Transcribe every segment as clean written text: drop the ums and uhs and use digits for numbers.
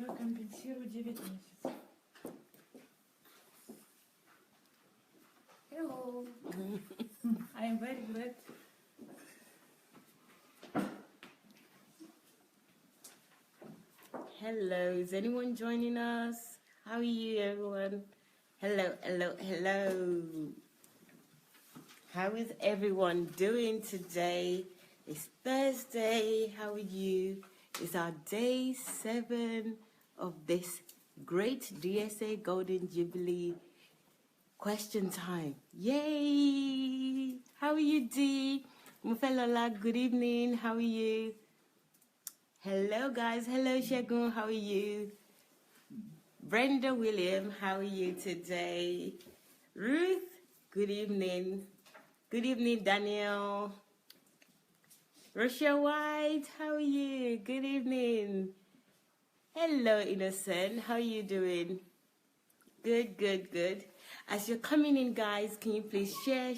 компенсирую 9 месяцев. Hello. I am very glad. Hello, is anyone joining us? How are you, everyone? Hello, hello, hello. How is everyone doing today? It's Thursday. How are you? It's our day 7 of this great DSA Golden Jubilee question time. Yay! How are you, Dee? Mufelola, good evening. How are you? Hello, guys. Hello, Shagun. How are you? Brenda William, how are you today? Ruth, good evening. Good evening, Daniel. Rochelle White, how are you? Good evening. Hello, Innocent. How are you doing? Good, good, good. As you're coming in, guys, can you please share?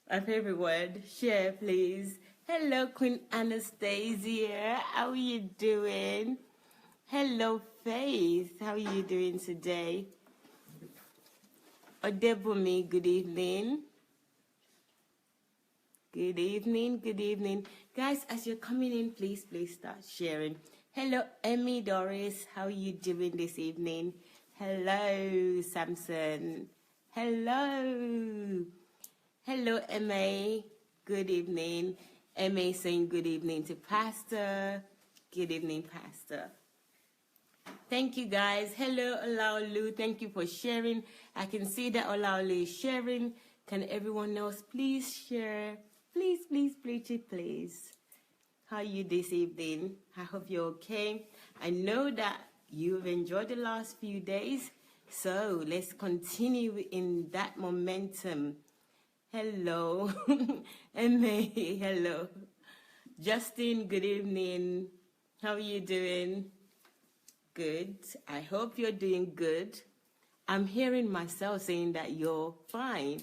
My favorite word, share, please. Hello, Queen Anastasia. How are you doing? Hello, Faith. How are you doing today? Odebumi, good evening. Good evening, good evening. Guys, as you're coming in, please start sharing. Hello, Emmy Doris. How are you doing this evening? Hello, Samson. Hello. Hello, Emma. Good evening. Emma saying good evening to Pastor. Good evening, Pastor. Thank you, guys. Hello, Olaolu. Thank you for sharing. I can see that Olaolu is sharing. Can everyone else please share? Please. How are you this evening? I hope you're okay. I know that you've enjoyed the last few days, so let's continue in that momentum. Hello. Emma, hello. Justin, good evening. How are you doing? Good. I hope you're doing good. I'm hearing myself saying that you're fine,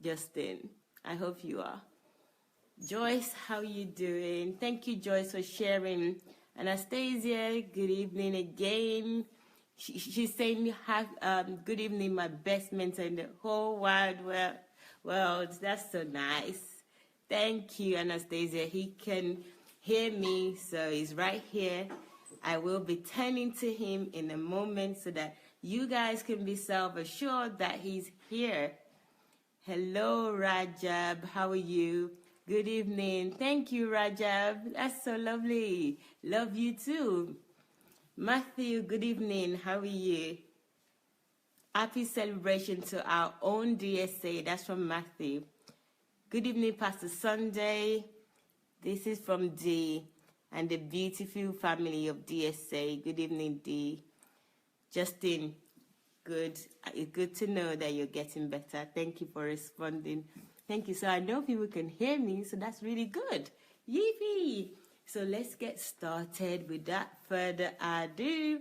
Justin. I hope you are. Joyce, how are you doing? Thank you, Joyce, for sharing. Anastasia, good evening again. She's saying, good evening, my best mentor in the whole wide world. That's so nice. Thank you, Anastasia. He can hear me, so he's right here. I will be turning to him in a moment so that you guys can be self-assured that he's here. Hello, Rajab. How are you? Good evening. Thank you, Rajab. That's so lovely. Love you too. Matthew, good evening. How are you? Happy celebration to our own DSA. That's from Matthew. Good evening, Pastor Sunday. This is from D and the beautiful family of DSA. Good evening, D. Justin, good. It's good to know that you're getting better. Thank you for responding. Thank you. So I know people can hear me, so that's really good. Yippee! So let's get started. Without further ado,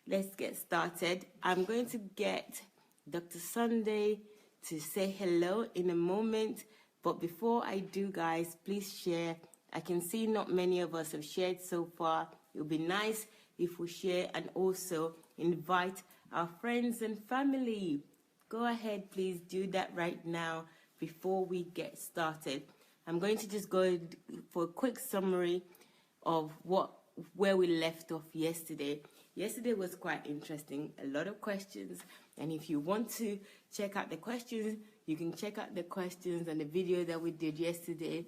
let's get started. I'm going to get Dr. Sunday to say hello in a moment. But before I do, guys, please share. I can see not many of us have shared so far. It would be nice if we share and also invite our friends and family. Go ahead, please do that right now before we get started. I'm going to just go for a quick summary of where we left off yesterday. Yesterday was quite interesting, a lot of questions, and if you want to check out the questions, you can check out the questions and the video that we did yesterday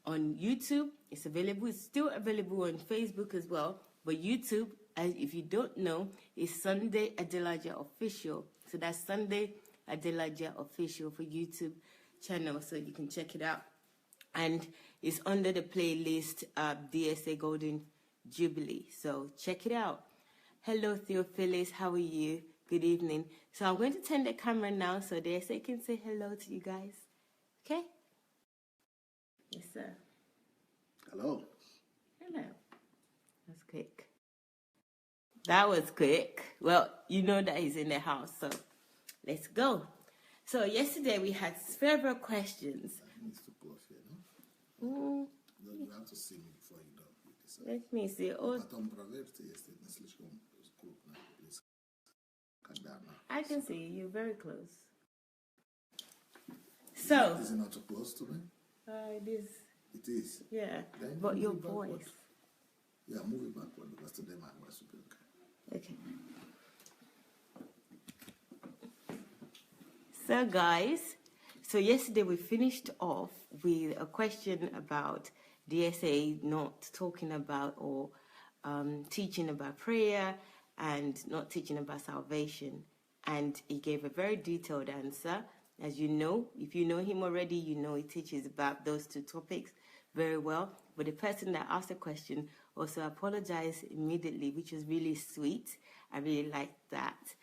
on YouTube. It's available. It's still available on Facebook as well, but YouTube, if you don't know, is Sunday Adelaja Official. So that's Sunday Adelaja Official for YouTube channel, so you can check it out. And it's under the playlist DSA Golden Jubilee, so check it out. Hello, Theophilus. How are you? Good evening. So I'm going to turn the camera now so DSA can say hello to you guys. Okay? Yes, sir. Hello. Hello. That's quick. That was quick. Well, you know that he's in the house, so let's go. So yesterday we had several questions. I need to pause here, no? You have to see me before you're done with Let me see. Oh, I can see you. You're very close. So. Is it not too close to me? It is. It is. Yeah. Then But move your it backward. voice. Yeah, move it backward because today my voice will be okay. Okay. So guys, so yesterday we finished off with a question about DSA not talking about or teaching about prayer and not teaching about salvation. And he gave a very detailed answer. As you know, if you know him already, you know he teaches about those two topics very well. But the person that asked the question also apologized immediately, which was really sweet. I really liked that.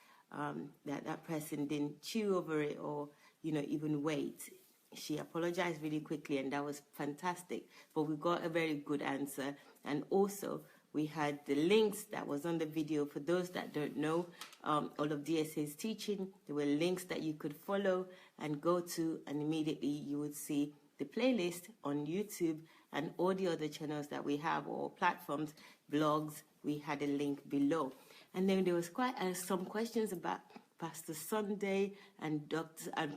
That person didn't chew over it or, even wait. She apologized really quickly, and that was fantastic. But we got a very good answer. And also, we had the links that was on the video. For those that don't know, all of DSA's teaching, there were links that you could follow and go to, and immediately you would see the playlist on YouTube and all the other channels that we have or platforms, blogs. We had a link below. And then there was quite some questions about Pastor Sunday and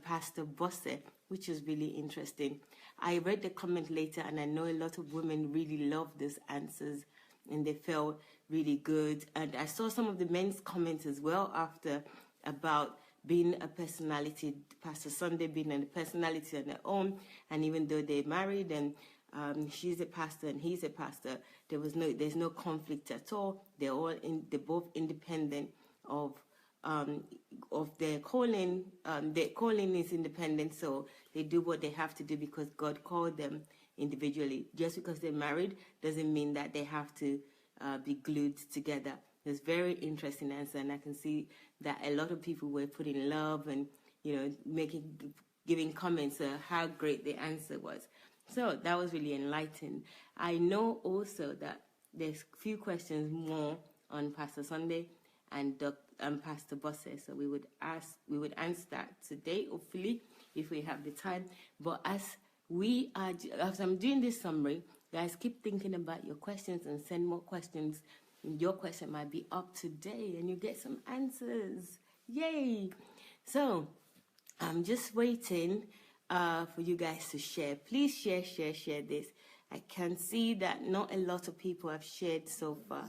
Pastor BOSE, which was really interesting. I read the comment later, and I know a lot of women really loved these answers, and they felt really good. And I saw some of the men's comments as well after about being a personality, Pastor Sunday being a personality on their own, and even though they're married and she's a pastor and he's a pastor, there's no conflict at all. They're both independent of their calling. Their calling is independent, so they do what they have to do because God called them individually. Just because they're married doesn't mean that they have to be glued together. It's very interesting answer, and I can see that a lot of people were putting love and giving comments how great the answer was. So that was really enlightening. I know also that there's a few questions more on Pastor Sunday and Pastor BOSE. So we would answer that today, hopefully, if we have the time. But as I'm doing this summary, guys, keep thinking about your questions and send more questions. Your question might be up today and you get some answers. Yay! So I'm just waiting for you guys to share. Please share this. I can see that not a lot of people have shared so far.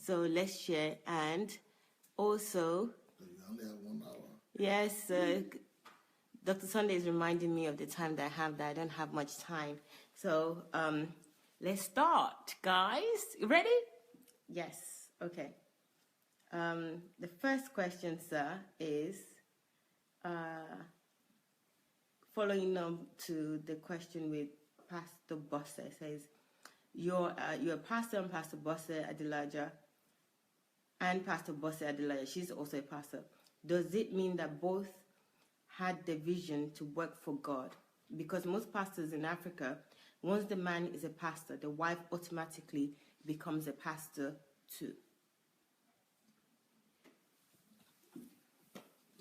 So let's share. And also, You only have 1 hour. yes, Dr. Sunday is reminding me of the time that I don't have much time. So let's start, guys. Ready? Yes. Okay. The first question, sir, is following on to the question with Pastor BOSE. It says, you're a pastor and Pastor BOSE Adelaja, and Pastor BOSE Adelaja, she's also a pastor. Does it mean that both had the vision to work for God? Because most pastors in Africa, once the man is a pastor, the wife automatically becomes a pastor too.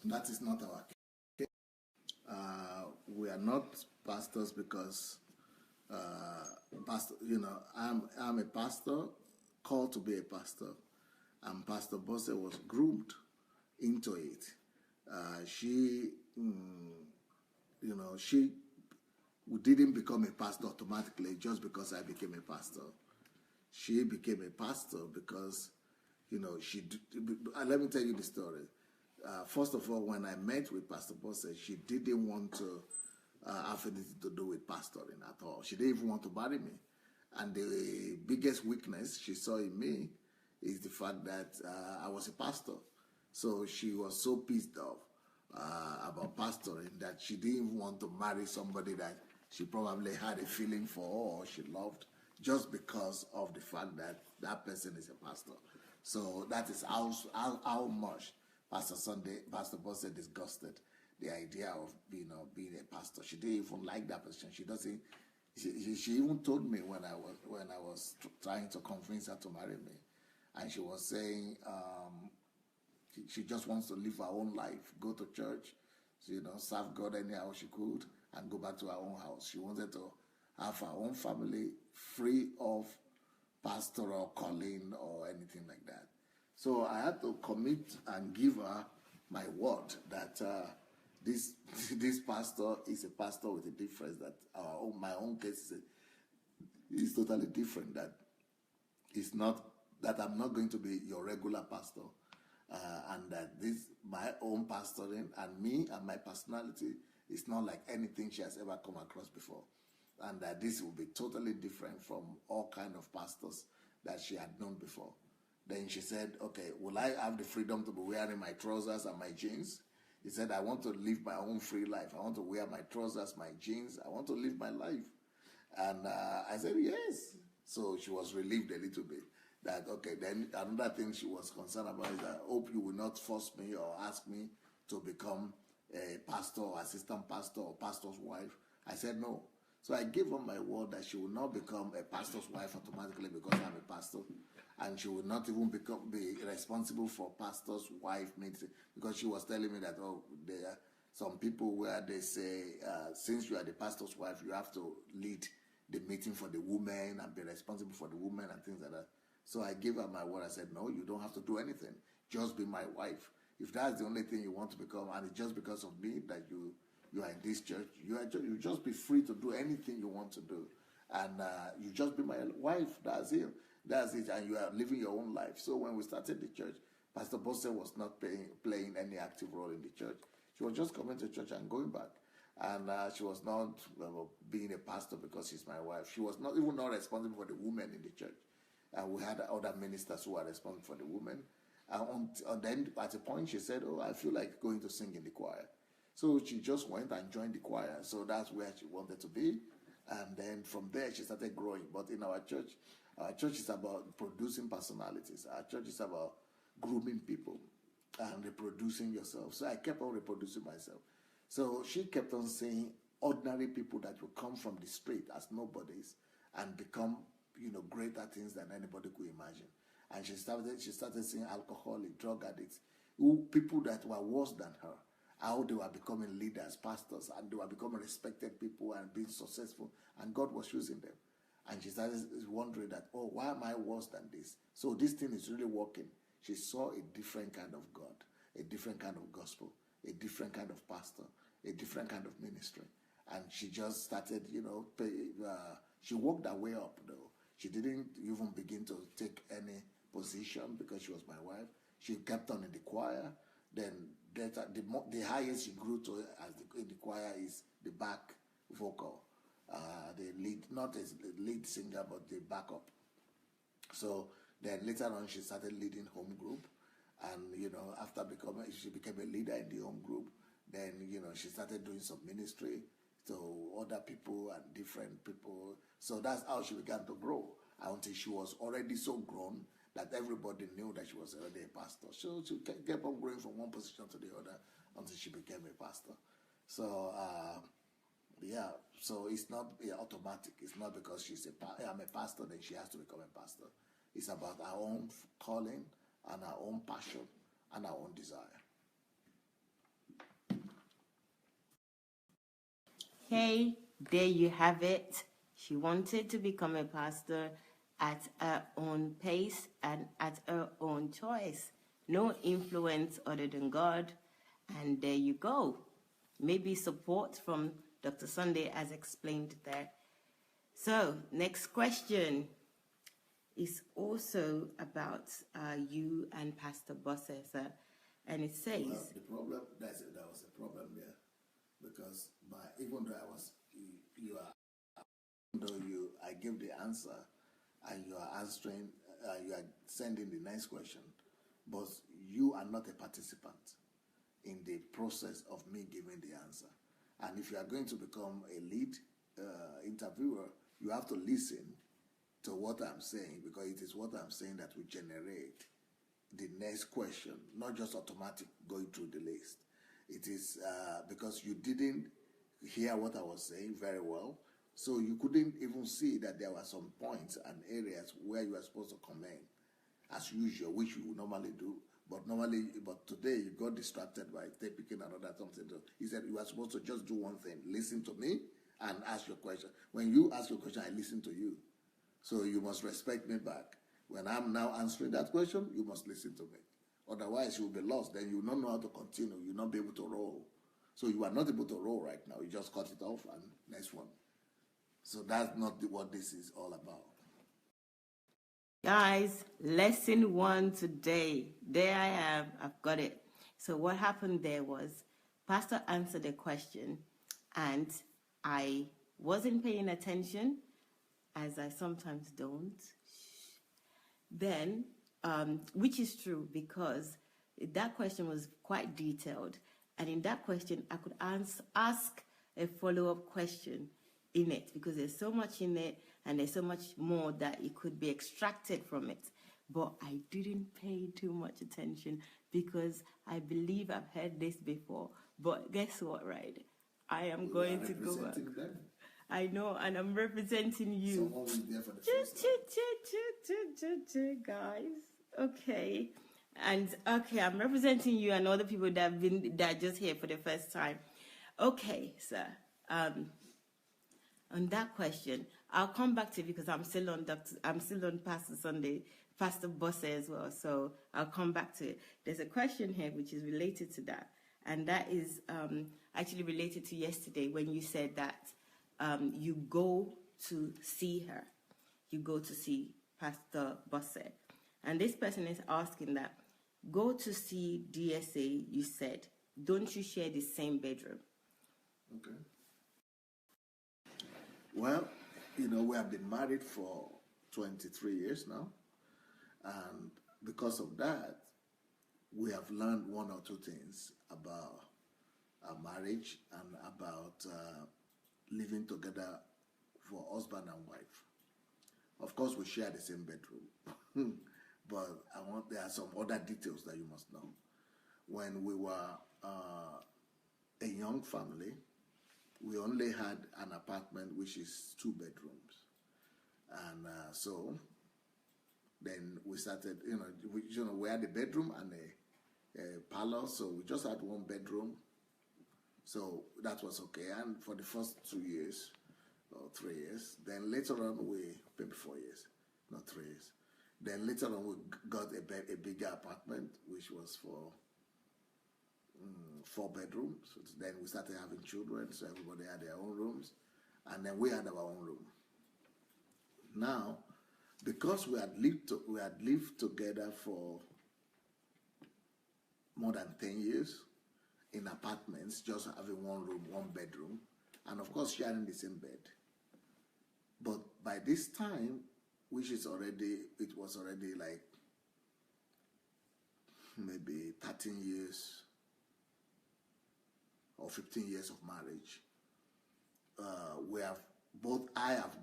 That is not our case. We are not pastors because, I'm a pastor, called to be a pastor, and Pastor BOSE was groomed into it. She didn't become a pastor automatically just because I became a pastor. She became a pastor because, let me tell you the story. First of all, when I met with Pastor BOSE, she didn't want to have anything to do with pastoring at all. She didn't even want to marry me. And the biggest weakness she saw in me is the fact that I was a pastor. So she was so pissed off about pastoring that she didn't even want to marry somebody that she probably had a feeling for or she loved just because of the fact that that person is a pastor. So that is how much Pastor BOSE disgusted the idea of being a pastor. She didn't even like that position. She doesn't. She even told me when I was trying to convince her to marry me, and she was saying she just wants to live her own life, go to church, serve God anyhow she could, and go back to her own house. She wanted to have her own family free of pastoral calling or anything like that. So I had to commit and give her my word that this pastor is a pastor with a difference, that my own case is totally different, that it's not, that I'm not going to be your regular pastor, and that this, my own pastoring and me and my personality is not like anything she has ever come across before, and that this will be totally different from all kind of pastors that she had known before. Then she said, okay, will I have the freedom to be wearing my trousers and my jeans? He said, I want to live my own free life. I want to wear my trousers, my jeans. I want to live my life. And I said, yes. So she was relieved a little bit. That, okay, then another thing she was concerned about is that, I hope you will not force me or ask me to become a pastor or assistant pastor or pastor's wife. I said, no. So I gave her my word that she will not become a pastor's wife automatically because I'm a pastor. And she will not even be responsible for pastor's wife meeting, because she was telling me that, oh, there are some people where they say, since you are the pastor's wife, you have to lead the meeting for the women and be responsible for the women and things like that. So I gave her my word. I said, no, you don't have to do anything. Just be my wife. If that's the only thing you want to become, and it's just because of me that you are in this church, you just be free to do anything you want to do. And you just be my wife. That's it. That's it. And you are living your own life. So when we started the church, Pastor BOSE was not playing any active role in the church. She was just coming to church and going back. And she was not being a pastor because she's my wife. She was not even not responsible for the women in the church. We had other ministers who were responsible for the women. And then at a point she said, oh, I feel like going to sing in the choir. So she just went and joined the choir. So that's where she wanted to be. And then from there she started growing. But in our church is about producing personalities. Our church is about grooming people and reproducing yourself. So I kept on reproducing myself. So she kept on saying ordinary people that will come from the street as nobodies and become, greater things than anybody could imagine. And she started seeing alcoholic, drug addicts, people that were worse than her, how they were becoming leaders, pastors, and they were becoming respected people and being successful, and God was using them. And she started wondering that, oh, why am I worse than this? So this thing is really working. She saw a different kind of God, a different kind of gospel, a different kind of pastor, a different kind of ministry. And she just started, she worked her way up, though. She didn't even begin to take any position because she was my wife. She kept on in the choir. Then the highest she grew to in the choir is the back vocal. The lead, not as the lead singer, but the backup. So then later on, she started leading home group, and after she became a leader in the home group. Then she started doing some ministry to other people and different people. So that's how she began to grow until she was already so grown that everybody knew that she was already a pastor. So she kept on growing from one position to the other until she became a pastor. So. So it's not automatic. It's not because I'm a pastor, then she has to become a pastor. It's about our own calling and our own passion and our own desire. Hey, there you have it. She wanted to become a pastor at her own pace and at her own choice. No influence other than God. And there you go. Maybe support from Dr. Sunday as explained there. So, next question is also about you and Pastor BOSE, sir. And it says... Well, the problem, there was a problem there. Because even though I gave the answer and you are answering, you are sending the next question, but you are not a participant in the process of me giving the answer. And if you are going to become a lead interviewer, you have to listen to what I'm saying, because it is what I'm saying that will generate the next question, not just automatic going through the list. It is because you didn't hear what I was saying very well, so you couldn't even see that there were some points and areas where you are supposed to comment, as usual, which you would normally do. But today you got distracted by picking another something. He said you are supposed to just do one thing: listen to me and ask your question. When you ask your question, I listen to you. So you must respect me back. When I'm now answering that question, you must listen to me. Otherwise, you will be lost. Then you will not know how to continue. You will not be able to roll. So you are not able to roll right now. You just cut it off and next one. So that's not what this is all about. Guys, lesson 1 today. There I am. I've got it. So what happened there was Pastor answered a question and I wasn't paying attention, as I sometimes don't. Then, which is true because that question was quite detailed. And in that question, I could ask a follow-up question in it because there's so much in it and there's so much more that it could be extracted from it. But I didn't pay too much attention because I believe I've heard this before. But guess what, right? I am going to go back. Them. I know, and I'm representing you. Someone will be there for the first time. Guys. Okay. And okay, I'm representing you and other people that are just here for the first time. Okay, sir. On that question, I'll come back to you because I'm still on Pastor BOSE as well. So I'll come back to it. There's a question here which is related to that. And that is actually related to yesterday when you said that you go to see her. You go to see Pastor BOSE. And this person is asking that, go to see DSA, you said. Don't you share the same bedroom? Okay. Well, we have been married for 23 years now. And because of that, we have learned one or two things about our marriage and about living together for husband and wife. Of course, we share the same bedroom. But there are some other details that you must know. When we were a young family, we only had an apartment which is 2 bedrooms. And so then we started, we had a bedroom and a parlor, so we just had 1 bedroom. So that was okay. And for the first 2 years or 3 years, then later on maybe 4 years, not 3 years. Then later on we got a bigger apartment, which was for 4 bedrooms. So then we started having children, so everybody had their own rooms, and then we had our own room. Now, because we had lived together for more than 10 years in apartments, just having 1 room, 1 bedroom, and of course sharing the same bed. But by this time, it was already like maybe 13 years or 15 years of marriage. I have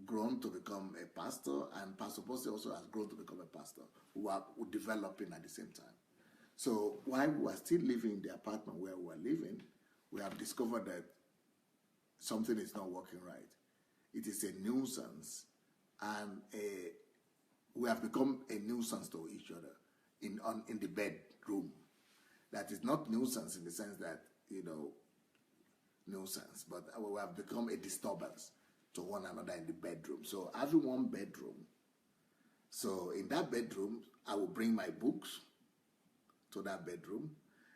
grown to become a pastor, and Pastor BOSE also has grown to become a pastor, who are developing at the same time. So while we were still living in the apartment where we were living, we have discovered that something is not working right. It is a nuisance, and we have become a nuisance to each other in the bedroom. That is not nuisance in the sense that, nuisance, but we have become a disturbance to one another in the bedroom. So having 1 bedroom, so in that bedroom, I will bring my books to that bedroom.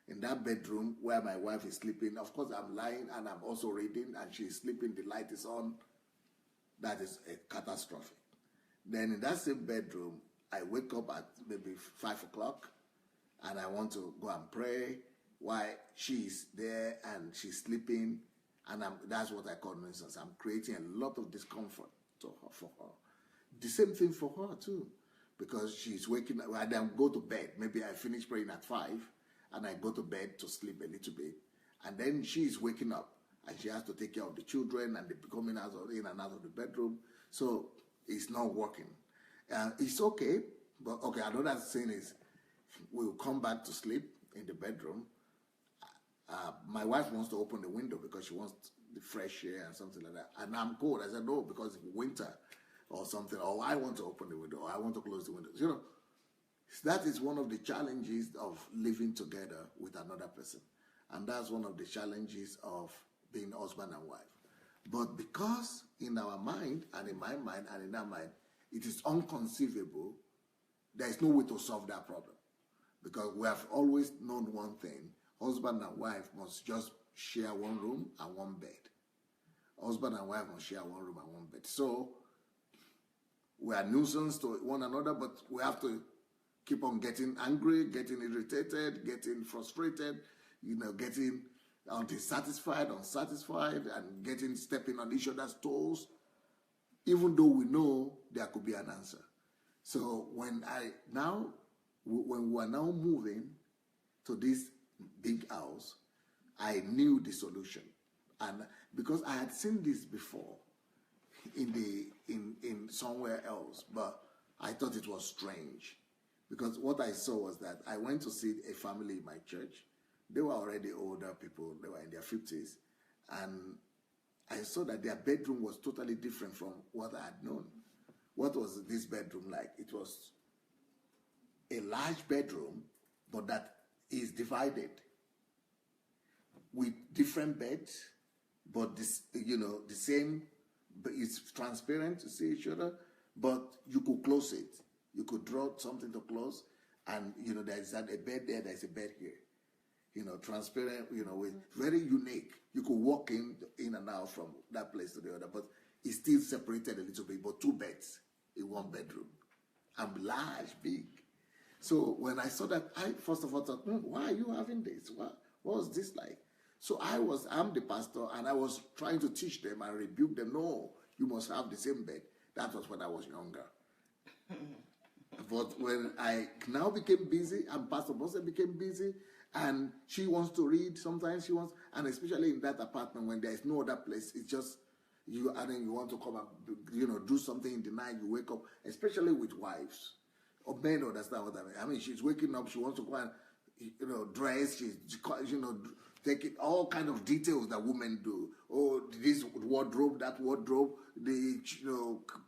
In that bedroom where my wife is sleeping, of course I'm lying and I'm also reading, and she's sleeping, the light is on. That is a catastrophe. Then in that same bedroom, I wake up at maybe 5 o'clock and I want to go and pray while she's there and she's sleeping, and that's what I call nuisance. I'm creating a lot of discomfort for her. The same thing for her too, because she's waking up. I then go to bed. Maybe I finish praying at 5 and I go to bed to sleep a little bit, and then she's waking up and she has to take care of the children, and they're coming in and out of the bedroom. So it's not working. It's okay, but okay, another thing is we'll come back to sleep in the bedroom. My wife wants to open the window because she wants the fresh air and something like that. And I'm cold. I said, no, because it's winter or something. Or I want to open the window, or I want to close the window. That is one of the challenges of living together with another person. And that's one of the challenges of being husband and wife. But because in our mind and in my mind and in our mind, it is unconceivable. There is no way to solve that problem, because we have always known one thing: husband and wife must just share one room and one bed. Husband and wife must share one room and one bed. So we are nuisance to one another, but we have to keep on getting angry, getting irritated, getting frustrated, getting dissatisfied, unsatisfied, and stepping on each other's toes, even though we know there could be an answer. So when we are now moving to this big house, I knew the solution, and because I had seen this before in somewhere else, but I thought it was strange, because what I saw was that I went to see a family in my church. They were already older people. They were in their 50s, and I saw that their bedroom was totally different from what I had known. What was this bedroom like? It was a large bedroom, but that is divided with different beds, but this, the same. But it's transparent to see each other, but you could close it. You could draw something to close, and there's a bed there. There's a bed here. Transparent. With very unique. You could walk in and out from that place to the other, but it's still separated a little bit. But two beds in one bedroom, and large, big. So when I saw that, I first of all thought, why are you having this? What was this like? So I'm the pastor, and I was trying to teach them and rebuke them. No, you must have the same bed. That was when I was younger. But when I now became busy, and Pastor BOSE became busy, and she wants to read, sometimes she wants, and especially in that apartment when there is no other place, it's just you, and then you want to come and do something in the night, you wake up, especially with wives. Or men understand what I mean. I mean, she's waking up, she wants to go and dress, she's taking all kind of details that women do. Oh, this wardrobe, that wardrobe, the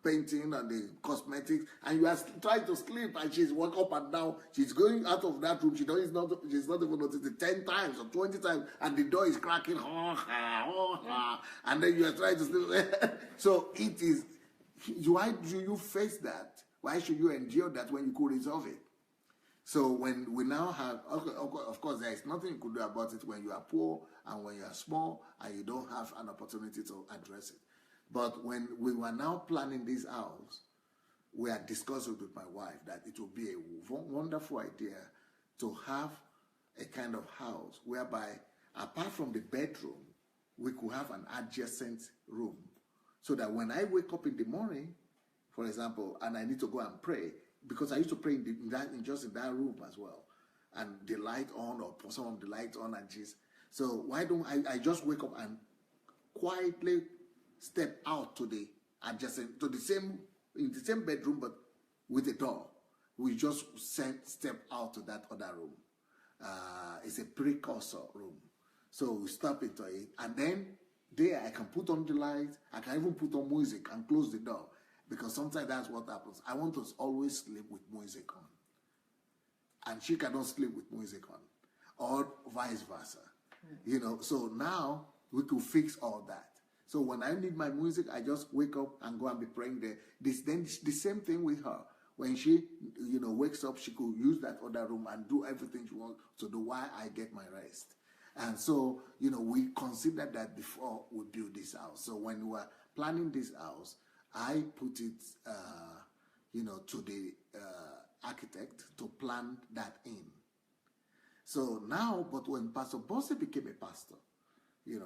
painting and the cosmetics, and you are trying to sleep, and she's walk up and down. She's going out of that room. She's not even noticed it 10 times or 20 times, and the door is cracking. And then you are trying to sleep. So it is. Why do you face that? Why should you endure that when you could resolve it? So when we now have, of course, there is nothing you could do about it when you are poor and when you are small and you don't have an opportunity to address it. But when we were now planning this house, we had discussed it with my wife that it would be a wonderful idea to have a kind of house whereby, apart from the bedroom, we could have an adjacent room, so that when I wake up in the morning, for example, and I need to go and pray, because I used to pray just in that room as well, and the light on, or some of the light on, and so why don't I just wake up and quietly step out to the adjacent, in the same bedroom, but with a door. We just step out to that other room. It's a precursor room. So we step into it, and then there I can put on the light, I can even put on music and close the door. Because sometimes that's what happens. I want to always sleep with music on. And she cannot sleep with music on. Or vice versa. So now we could fix all that. So when I need my music, I just wake up and go and be praying there. Then the same thing with her. When she, wakes up, she could use that other room and do everything she wants to do while I get my rest. And so, we considered that before we build this house. So when we were planning this house, I put it, to the architect to plan that in. So now, but when Pastor BOSE became a pastor,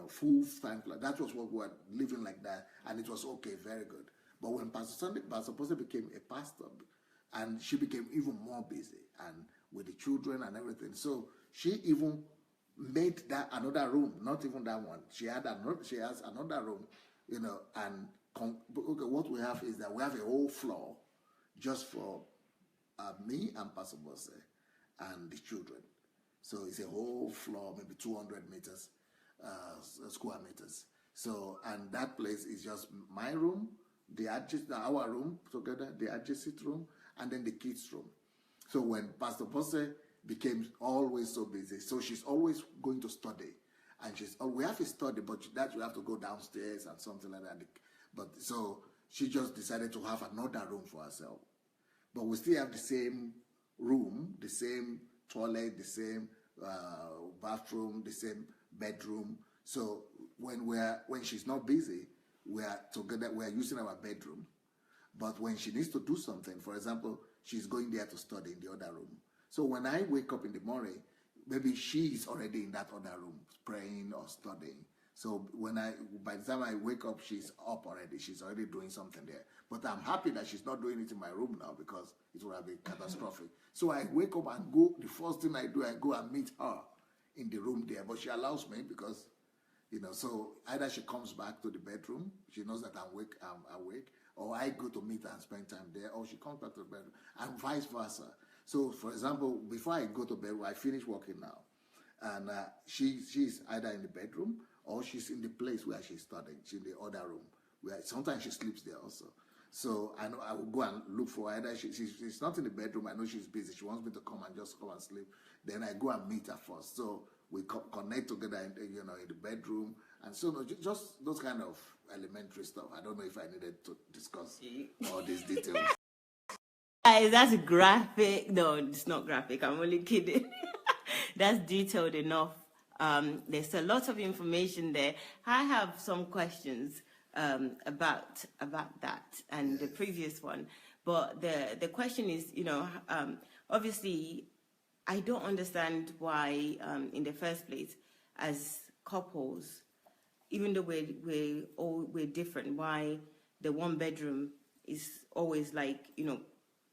full-time, that was what we were living like that, and it was okay, very good. But when Pastor BOSE became a pastor, and she became even more busy, and with the children and everything, so she even made that another room, not even that one. She has another room, and what we have is that we have a whole floor just for me and Pastor BOSE and the children. So it's a whole floor, maybe 200 meters, square meters. So, and that place is just my room, our room together, the adjacent room, and then the kids' room. So when Pastor BOSE became always so busy, so she's always going to study. And we have a study, but that you have to go downstairs and something like that. But so she just decided to have another room for herself. But we still have the same room, the same toilet, the same bathroom, the same bedroom. So when she's not busy, we are together, we are using our bedroom. But when she needs to do something, for example, she's going there to study in the other room. So when I wake up in the morning, maybe she's already in that other room praying or studying. So by the time I wake up, she's up already. She's already doing something there. But I'm happy that she's not doing it in my room now, because it would have been catastrophic. So I wake up and go. The first thing I do, I go and meet her in the room there. But she allows me, because, so either she comes back to the bedroom, she knows that I'm awake, or I go to meet her and spend time there, or she comes back to the bedroom, and vice versa. So, for example, before I go to bed, I finish working now, and she's either in the bedroom or she's in the place where she's studying. She's in the other room, where sometimes she sleeps there also. So I know I will go and look for her. Either she's not in the bedroom. I know she's busy. She wants me to come and just come and sleep. Then I go and meet her first. So we connect together in the bedroom. And so just those kind of elementary stuff. I don't know if I needed to discuss all these details. Guys, that's graphic. No, it's not graphic. I'm only kidding. That's detailed enough. There's a lot of information there. I have some questions about that and the previous one. But the question is, obviously, I don't understand why, in the first place, as couples, even though we're different, why the one bedroom is always like,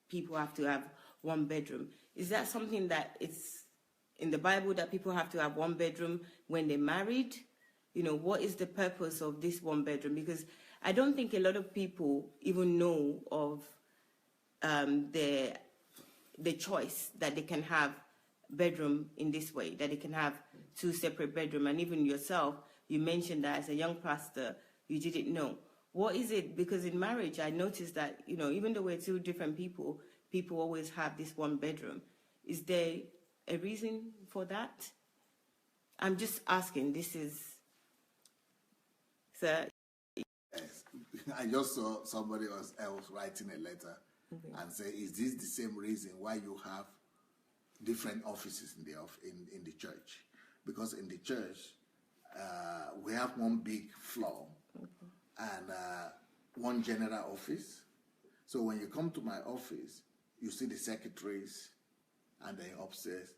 people have to have one bedroom. Is that something that it's in the Bible, that people have to have one bedroom when they're married? What is the purpose of this one bedroom? Because I don't think a lot of people even know of the choice that they can have bedroom in this way, that they can have two separate bedrooms. And even yourself, you mentioned that as a young pastor, you didn't know. What is it? Because in marriage, I noticed that, even though we're two different people, people always have this one bedroom. Is there a reason for that? I'm just asking. This is, sir. Yes. I just saw somebody else writing a letter and say, is this the same reason why you have different offices in the church? Because in the church, we have one big floor and one general office. So when you come to my office, you see the secretaries and then upstairs.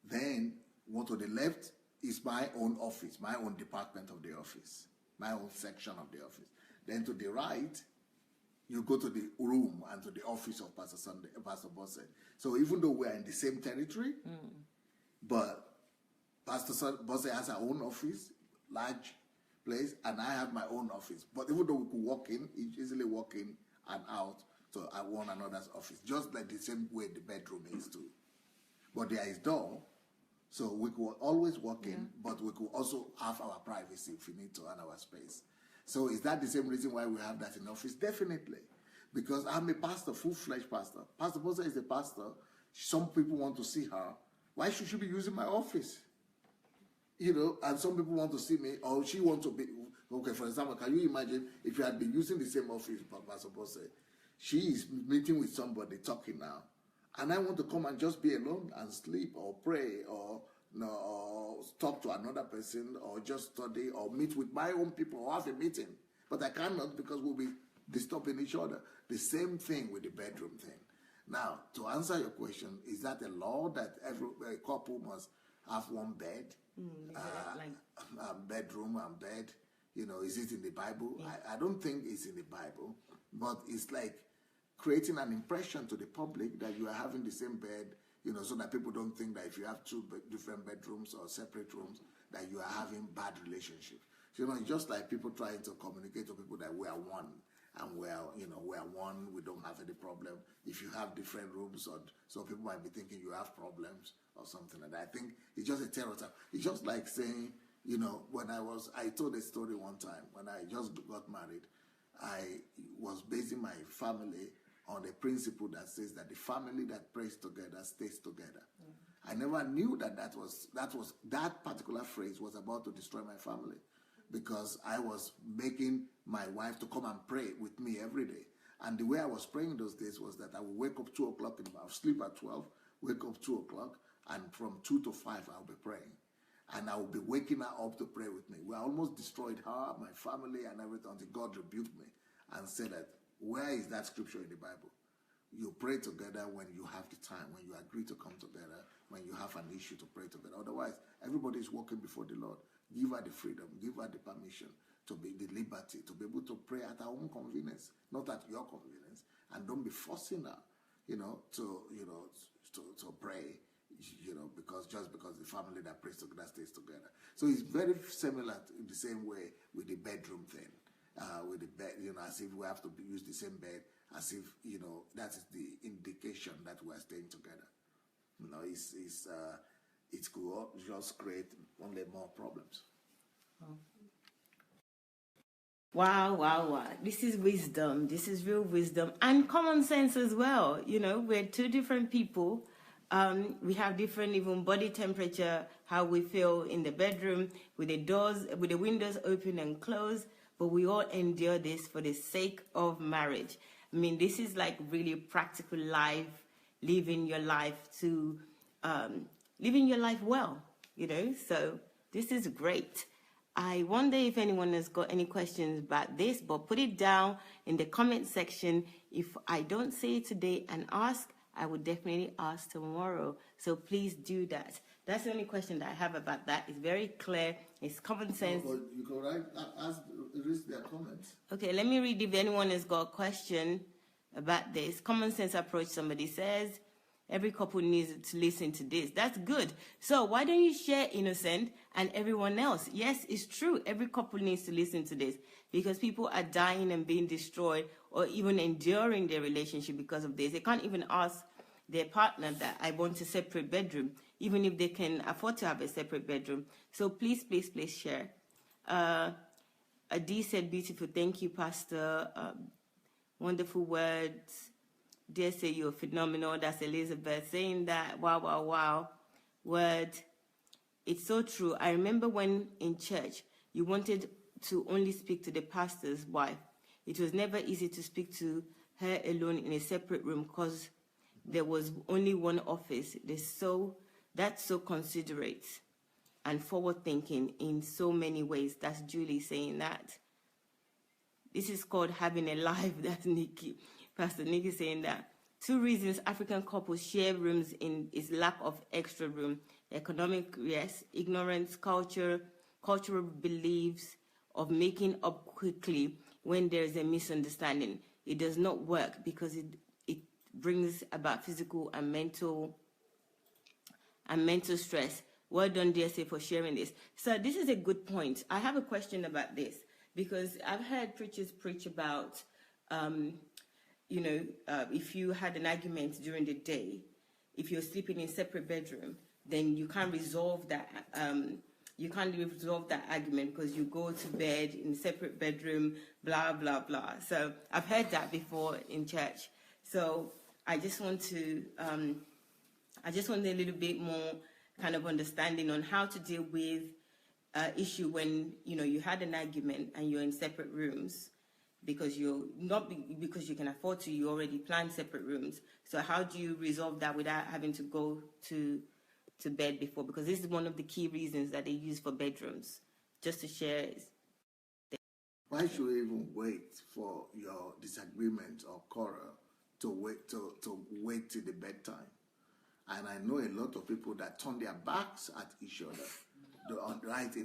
Then one to the left is my own office, my own department of the office, my own section of the office. Then to the right, you go to the room and to the office of Pastor BOSE. So even though we are in the same territory, but Pastor BOSE has her own office, large place, and I have my own office. But even though we could walk in, easily walk in and out to one another's office, just like the same way the bedroom is too. But there is door, so we could always walk in, but we could also have our privacy if we need to, and our space. So is that the same reason why we have that in office? Definitely. Because I'm a pastor, full-fledged pastor. Pastor BOSE is a pastor. Some people want to see her. Why should she be using my office? And some people want to see me, or she wants to be, okay, for example, can you imagine if you had been using the same office, Pastor BOSE, she is meeting with somebody, talking now, and I want to come and just be alone and sleep or pray or talk to another person or just study or meet with my own people or have a meeting. But I cannot, because we'll be disturbing each other. The same thing with the bedroom thing. Now, to answer your question, is that a law that every couple must have one bed? Bedroom and bed? Is it in the Bible? I don't think it's in the Bible, but it's like creating an impression to the public that you are having the same bed, so that people don't think that if you have two different bedrooms or separate rooms, that you are having bad relationships. It's just like people trying to communicate to people that we are one, and we are one, we don't have any problem. If you have different rooms, so people might be thinking you have problems or something like that. I think it's just a stereotype. It's just like saying, when I told a story one time, when I just got married, I was basing my family on a principle that says that the family that prays together stays together. I never knew that particular phrase was about to destroy my family. because I was making my wife to come and pray with me every day. And the way I was praying those days was that I would wake up 2 o'clock, I'll sleep at 12, wake up 2 o'clock, and from 2 to 5, I'll be praying. And I will be waking her up to pray with me. We almost destroyed her, my family, and everything until God rebuked me and said that, where is that scripture in the Bible? You pray together when you have the time, when you agree to come together, when you have an issue to pray together. Otherwise, everybody is walking before the Lord. Give her the freedom, give her the permission, to be the liberty, to be able to pray at her own convenience, not at your convenience. And don't be forcing her, to pray, because the family that prays together stays together. So it's very similar in the same way with the bedroom thing. With the bed, as if we have to use the same bed, as if, that is the indication that we are staying together. It could just create only more problems. Wow. This is wisdom. This is real wisdom and common sense as well. We're two different people. We have different even body temperature, how we feel in the bedroom, with the windows open and closed, but we all endure this for the sake of marriage. I mean, this is like really practical life, living your life well, so this is great. I wonder if anyone has got any questions about this, but put it down in the comment section. If I don't say it today and ask, I will definitely ask tomorrow. So please do that. That's the only question that I have about that. It's very clear. It's common sense. You can read their comments. Okay, let me read if anyone has got a question about this. Common sense approach, somebody says. Every couple needs to listen to this. That's good. So why don't you share, Innocent, and everyone else? Yes, it's true. Every couple needs to listen to this because people are dying and being destroyed or even enduring their relationship because of this. They can't even ask their partner that I want a separate bedroom, even if they can afford to have a separate bedroom. So please share. Adi said, beautiful. Thank you, Pastor. Wonderful words. Dare say you're phenomenal. That's Elizabeth saying that. Wow. Word. It's so true. I remember when in church, you wanted to only speak to the pastor's wife. It was never easy to speak to her alone in a separate room because there was only one office. That's so considerate and forward-thinking in so many ways. That's Julie saying that. This is called having a life. That's Nikki. Pastor Nikki saying that. 2 reasons African couples share rooms is lack of extra room. Economic, yes. Ignorance, cultural beliefs of making up quickly when there is a misunderstanding. It does not work because it brings about physical and mental stress. Well done, DSA, for sharing this. So this is a good point. I have a question about this because I've heard preachers preach about, if you had an argument during the day, if you're sleeping in a separate bedroom, then you can't resolve that. You can't resolve that argument because you go to bed in a separate bedroom, blah, blah, blah. So I've heard that before in church. So I just want a little bit more kind of understanding on how to deal with issue when, you had an argument and you're in separate rooms because because you can afford to, you already planned separate rooms. So how do you resolve that without having to go to bed before? Because this is one of the key reasons that they use for bedrooms. Just to share. Why should we even wait for your disagreement or quarrel to wait till the bedtime? And I know a lot of people that turn their backs at each other, right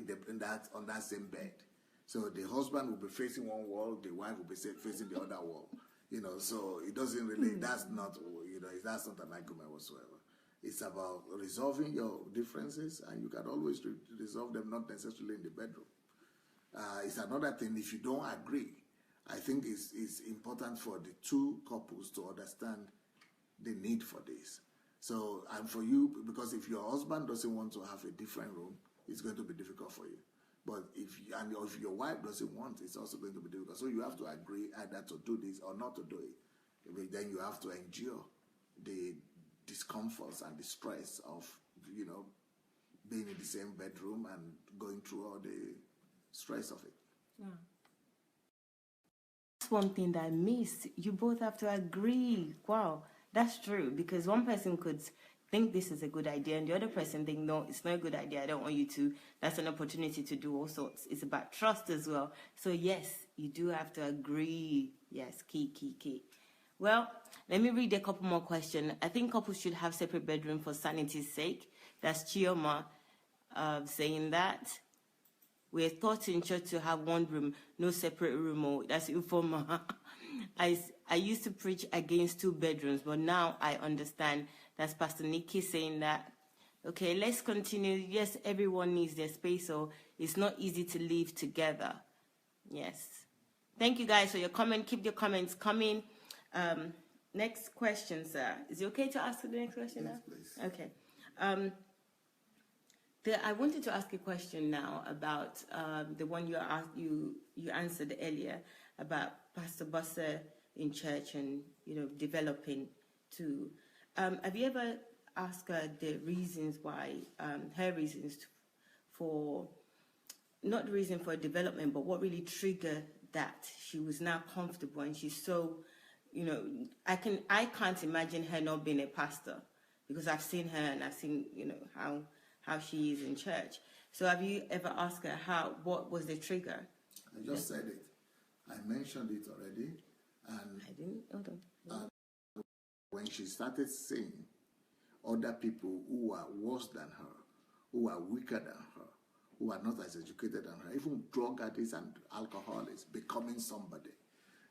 on that same bed. So the husband will be facing one wall, the wife will be facing the other wall. So it doesn't really. That's not an argument whatsoever. It's about resolving your differences, and you can always resolve them, not necessarily in the bedroom. It's another thing, if you don't agree, I think it's important for the two couples to understand the need for this. So, and for you, because if your husband doesn't want to have a different room, it's going to be difficult for you. But if your wife doesn't want, it's also going to be difficult. So you have to agree either to do this or not to do it. Then you have to endure the discomforts and the stress of, being in the same bedroom and going through all the stress of it. Yeah. That's one thing that I missed. You both have to agree. Wow, that's true. Because one person could think this is a good idea, and the other person think, no, it's not a good idea. I don't want you to. That's an opportunity to do all sorts. It's about trust as well. So yes, you do have to agree. Yes, key. Well, let me read a couple more questions. I think couples should have separate bedroom for sanity's sake. That's Chioma saying that. We're taught in church to have one room, no separate room. Oh, that's Ufoma. I used to preach against 2 bedrooms, but now I understand. That's Pastor Nikki saying that. Okay, let's continue. Yes, everyone needs their space, so it's not easy to live together. Yes. Thank you guys for your comment. Keep your comments coming. Next question, sir. Is it okay to ask the next question now? Yes, please. Okay. I wanted to ask a question now about the one you answered earlier about Pastor BOSE in church and developing too. Have you ever asked her the reasons why, her reasons for, not the reason for development, but what really triggered that she was now comfortable and she's so, I can't imagine her not being a pastor because I've seen her and I've seen how she is in church. So have you ever asked her what was the trigger? I just said it. I mentioned it already. And I didn't. Hold on. When she started seeing other people who are worse than her, who are weaker than her, who are not as educated than her, even drug addicts and alcoholics, becoming somebody.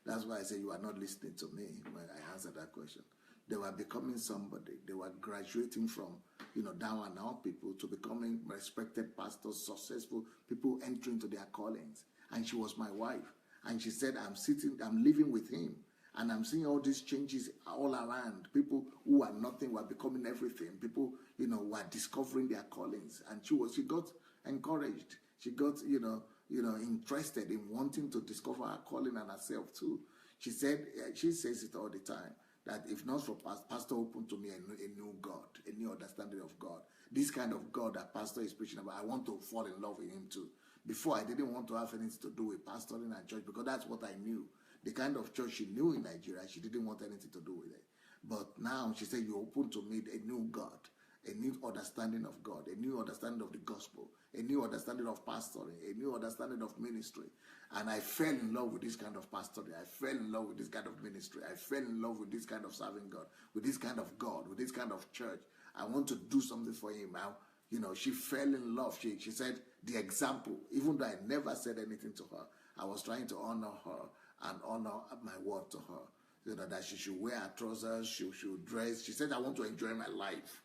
That's why I say you are not listening to me when I answered that question. They were becoming somebody. They were graduating from, down and out people to becoming respected pastors, successful people entering into their callings. And she was my wife. And she said, I'm living with him. And I'm seeing all these changes all around. People who are nothing were becoming everything. People, were discovering their callings. And she got encouraged. She got, interested in wanting to discover her calling and herself too. She said, she says it all the time, that if not for Pastor opened to me a new God, a new understanding of God, this kind of God that Pastor is preaching about, I want to fall in love with him too. Before, I didn't want to have anything to do with pastoring and church because that's what I knew. The kind of church she knew in Nigeria, she didn't want anything to do with it. But now she said, you open to me a new God, a new understanding of God, a new understanding of the gospel, a new understanding of pastoring, a new understanding of ministry. And I fell in love with this kind of pastoring. I fell in love with this kind of ministry. I fell in love with this kind of serving God, with this kind of God, with this kind of church. I want to do something for him. Now, she fell in love. She said the example, even though I never said anything to her, I was trying to honor her and honor my word to her. That she should wear her trousers, she should dress. She said, I want to enjoy my life.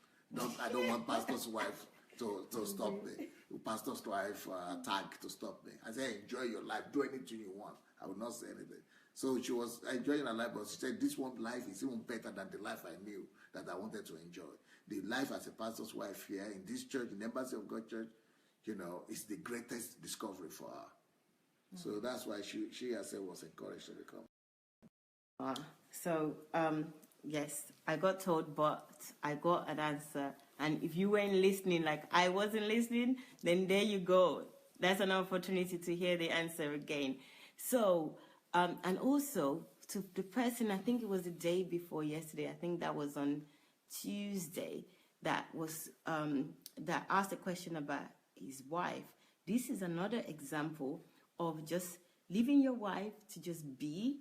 I don't want pastor's wife to stop me. Pastor's wife tag to stop me. I said, enjoy your life. Do anything you want. I will not say anything. So she was enjoying her life, but she said, this one life is even better than the life I knew that I wanted to enjoy. The life as a pastor's wife here in this church, in the Embassy of God Church, is the greatest discovery for her. So that's why she herself was encouraged to become. So, yes, I got told, but I got an answer. And if you weren't listening, like I wasn't listening, then there you go. That's an opportunity to hear the answer again. So, and also to the person, I think it was the day before yesterday, I think that was on Tuesday, that was that asked a question about his wife. This is another example of just leaving your wife to just be.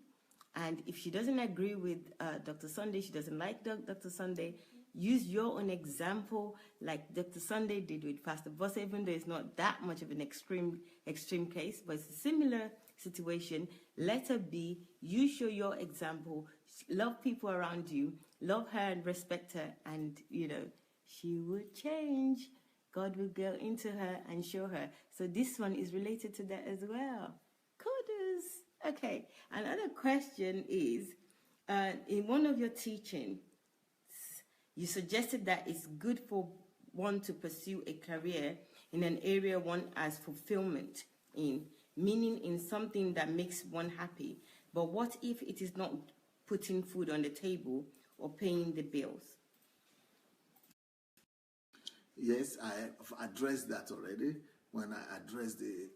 And if she doesn't agree with Dr. Sunday, she doesn't like Dr. Sunday, use your own example like Dr. Sunday did with Pastor BOSE, even though it's not that much of an extreme case, but it's a similar situation. Let her be. You show your example. Love people around you. Love her and respect her. And, she will change. God will go into her and show her. So this one is related to that as well. Kudos. Okay. Another question is, in one of your teachings, you suggested that it's good for one to pursue a career in an area one has fulfillment in, meaning in something that makes one happy. But what if it is not putting food on the table or paying the bills? Yes, I have addressed that already. when I address the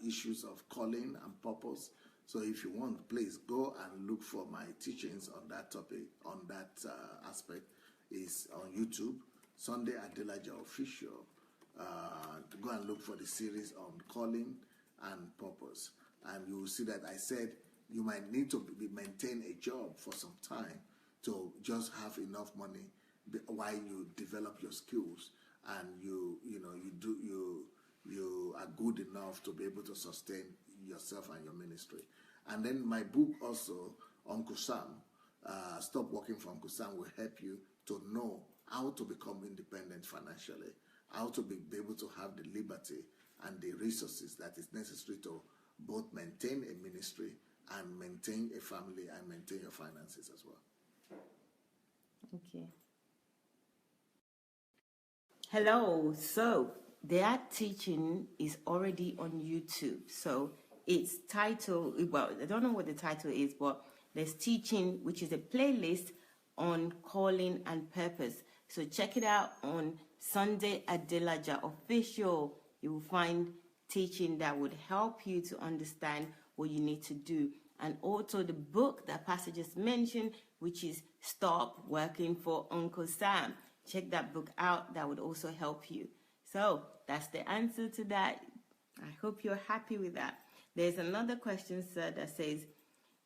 issues of calling and purpose. So if you want, please go and look for my teachings on that topic, on that aspect. Is on YouTube, Sunday Adelaja Official. Go and look for the series on calling and purpose. And you will see that I said you might need to maintain a job for some time to just have enough money while you develop your skills and you are good enough to be able to sustain yourself and your ministry. And then my book also, Uncle Sam, Stop Working for Uncle Sam, will help you to know how to become independent financially, how to be able to have the liberty and the resources that is necessary to both maintain a ministry and maintain a family and maintain your finances as well. Okay. Hello. So their teaching is already on YouTube. So it's titled, well, I don't know what the title is, but there's teaching, which is a playlist on calling and purpose. So check it out on Sunday Adelaja Official. You will find teaching that would help you to understand what you need to do. And also the book that Pastor just mentioned, which is Stop Working for Uncle Sam. Check that book out. That would also help you. So that's the answer to that. I hope you're happy with that. There's another question, sir, that says,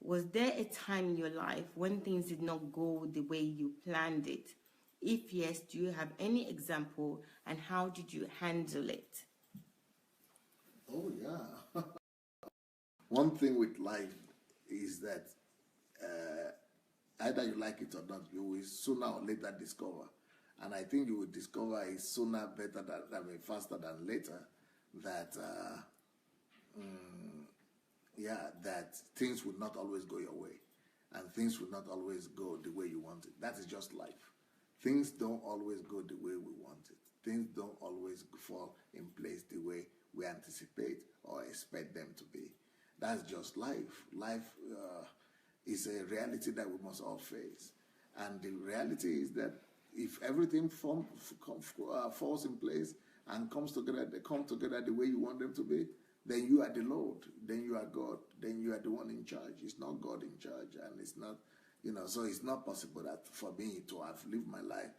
was there a time in your life when things did not go the way you planned it? If yes, do you have any example and how did you handle it? Oh, yeah. One thing with life is that either you like it or not, you will sooner or later discover. And I think you will discover it sooner, better faster than later, that that things will not always go your way, and things will not always go the way you want it. That is just life. Things don't always go the way we want it. Things don't always fall in place the way we anticipate or expect them to be. That's just life. Life is a reality that we must all face. And the reality is that if everything falls in place and comes together, they come together the way you want them to be, then you are the Lord, then you are God, then you are the one in charge. It's not God in charge, and it's not, so it's not possible that for me to have lived my life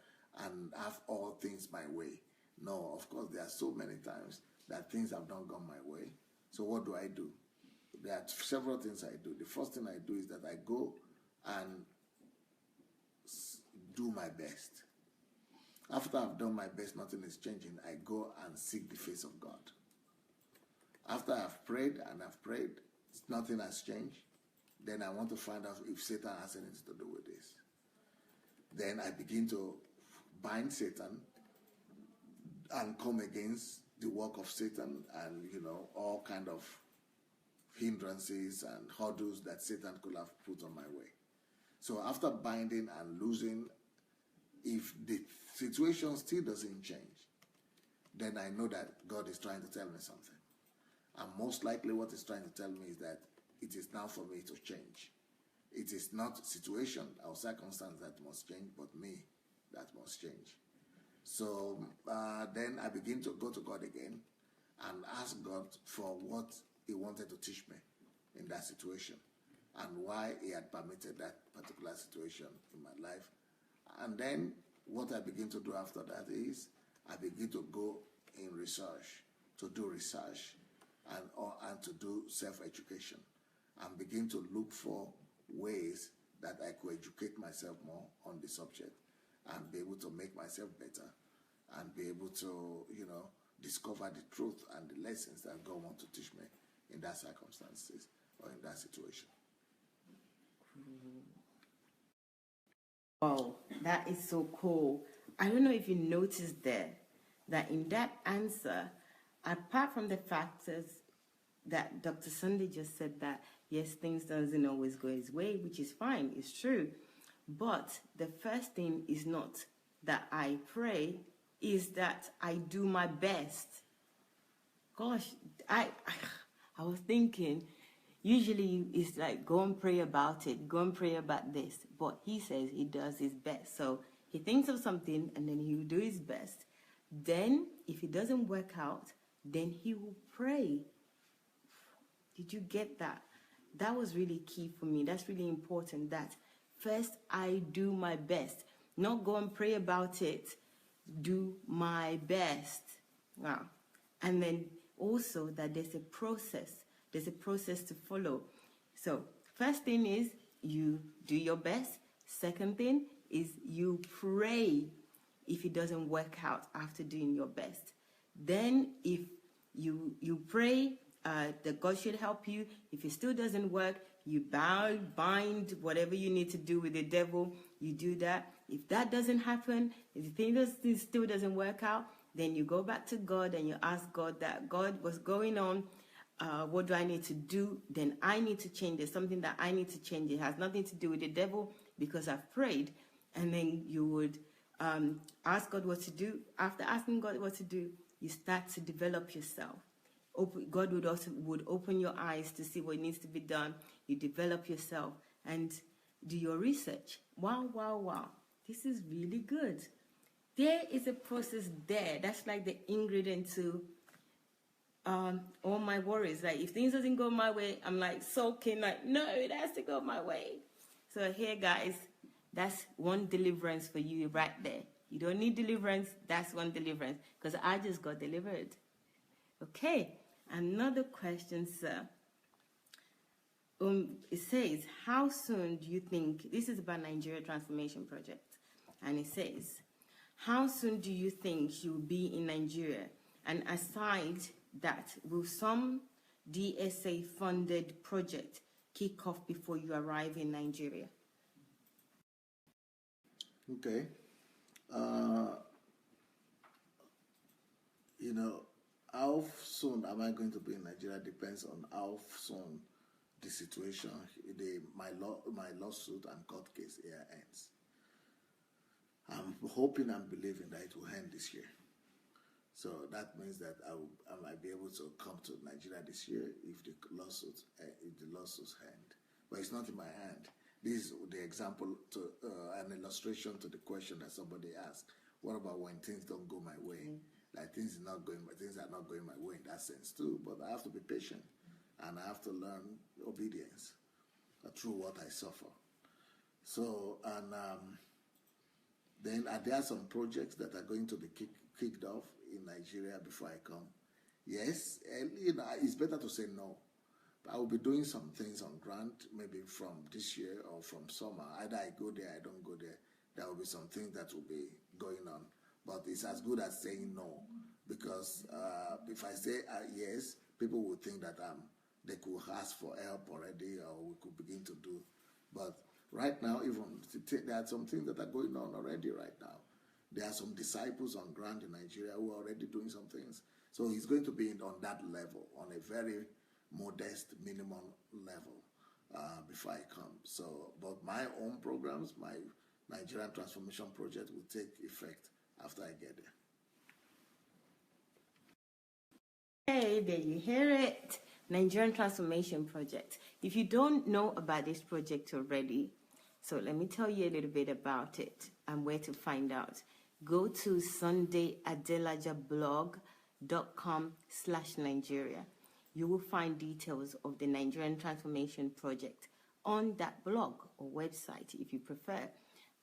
and have all things my way. No, of course, there are so many times that things have not gone my way. So what do? There are several things I do. The first thing I do is that I go and do my best. After I've done my best, nothing is changing. I go and seek the face of God. After I've prayed, nothing has changed. Then I want to find out if Satan has anything to do with this. Then I begin to bind Satan and come against the work of Satan and, all kind of hindrances and hurdles that Satan could have put on my way. So after binding and losing, if the situation still doesn't change, then I know that God is trying to tell me something. And most likely what he's trying to tell me is that it is now for me to change. It is not situation or circumstance that must change, but me that must change. So then I begin to go to God again and ask God for what he wanted to teach me in that situation and why he had permitted that particular situation in my life. And then what I begin to do after that is I begin to go in research, to do research and to do self-education and begin to look for ways that I could educate myself more on the subject and be able to make myself better and be able to, discover the truth and the lessons that God wants to teach me in that circumstances or in that situation. Wow, that is so cool. I don't know if you noticed there that in that answer, apart from the factors that Dr. Sunday just said that, yes, things doesn't always go his way, which is fine, it's true. But the first thing is not that I pray, is that I do my best. Gosh, I was thinking, usually it's like, go and pray about it, go and pray about this. But he says he does his best. So he thinks of something and then he will do his best. Then, if it doesn't work out, then he will pray. Did you get that? That was really key for me. That's really important, that first I do my best. Not go and pray about it. Do my best. Wow. And then also that there's a process. There's a process to follow. So first thing is you do your best. Second thing is you pray if it doesn't work out after doing your best. Then if you pray that God should help you. If it still doesn't work, you bind whatever you need to do with the devil. You do that. If that doesn't happen, if the thing still doesn't work out, then you go back to God and you ask God that, God, what's going on? What do I need to do? Then I need to change. There's something that I need to change. It has nothing to do with the devil because I've prayed. And then you would ask God what to do. After asking God what to do, you start to develop yourself. God would open your eyes to see what needs to be done. You develop yourself and do your research. Wow, wow, wow. This is really good. There is a process there. That's like the ingredient to all my worries. Like if things doesn't go my way, I'm like sulking, like, no, it has to go my way. So here, guys, that's one deliverance for you right there. You don't need deliverance. That's one deliverance because I just got delivered. Okay, another question, sir. It says, how soon do you think, this is about Nigeria Transformation Project, and it says, how soon do you think you'll be in Nigeria? And aside that, will some DSA-funded project kick off before you arrive in Nigeria? Okay. How soon am I going to be in Nigeria depends on how soon the situation, my lawsuit and court case here ends. I'm hoping and believing that it will end this year. So that means that I might be able to come to Nigeria this year if the lawsuits end. But it's not in my hand. This is the example to an illustration to the question that somebody asked. What about when things don't go my way? Like things are not going my way in that sense too. But I have to be patient, and I have to learn obedience through what I suffer. So then there are some projects that are going to be kicked off in Nigeria before I come. Yes, it's better to say no. I will be doing some things on grant, maybe from this year or from summer. Either I go there, I don't go there. There will be some things that will be going on. But it's as good as saying no. Because if I say yes, people will think that they could ask for help already or we could begin to do. But right now, there are some things that are going on already right now. There are some disciples on ground in Nigeria who are already doing some things. So he's going to be on that level, on a very modest minimum level before I come. So, but my own programs, my Nigerian Transformation Project will take effect after I get there. Hey, there you hear it. Nigerian Transformation Project. If you don't know about this project already, so let me tell you a little bit about it and where to find out. Go to sundayadelajablog.com/Nigeria. You will find details of the Nigerian Transformation Project on that blog or website if you prefer.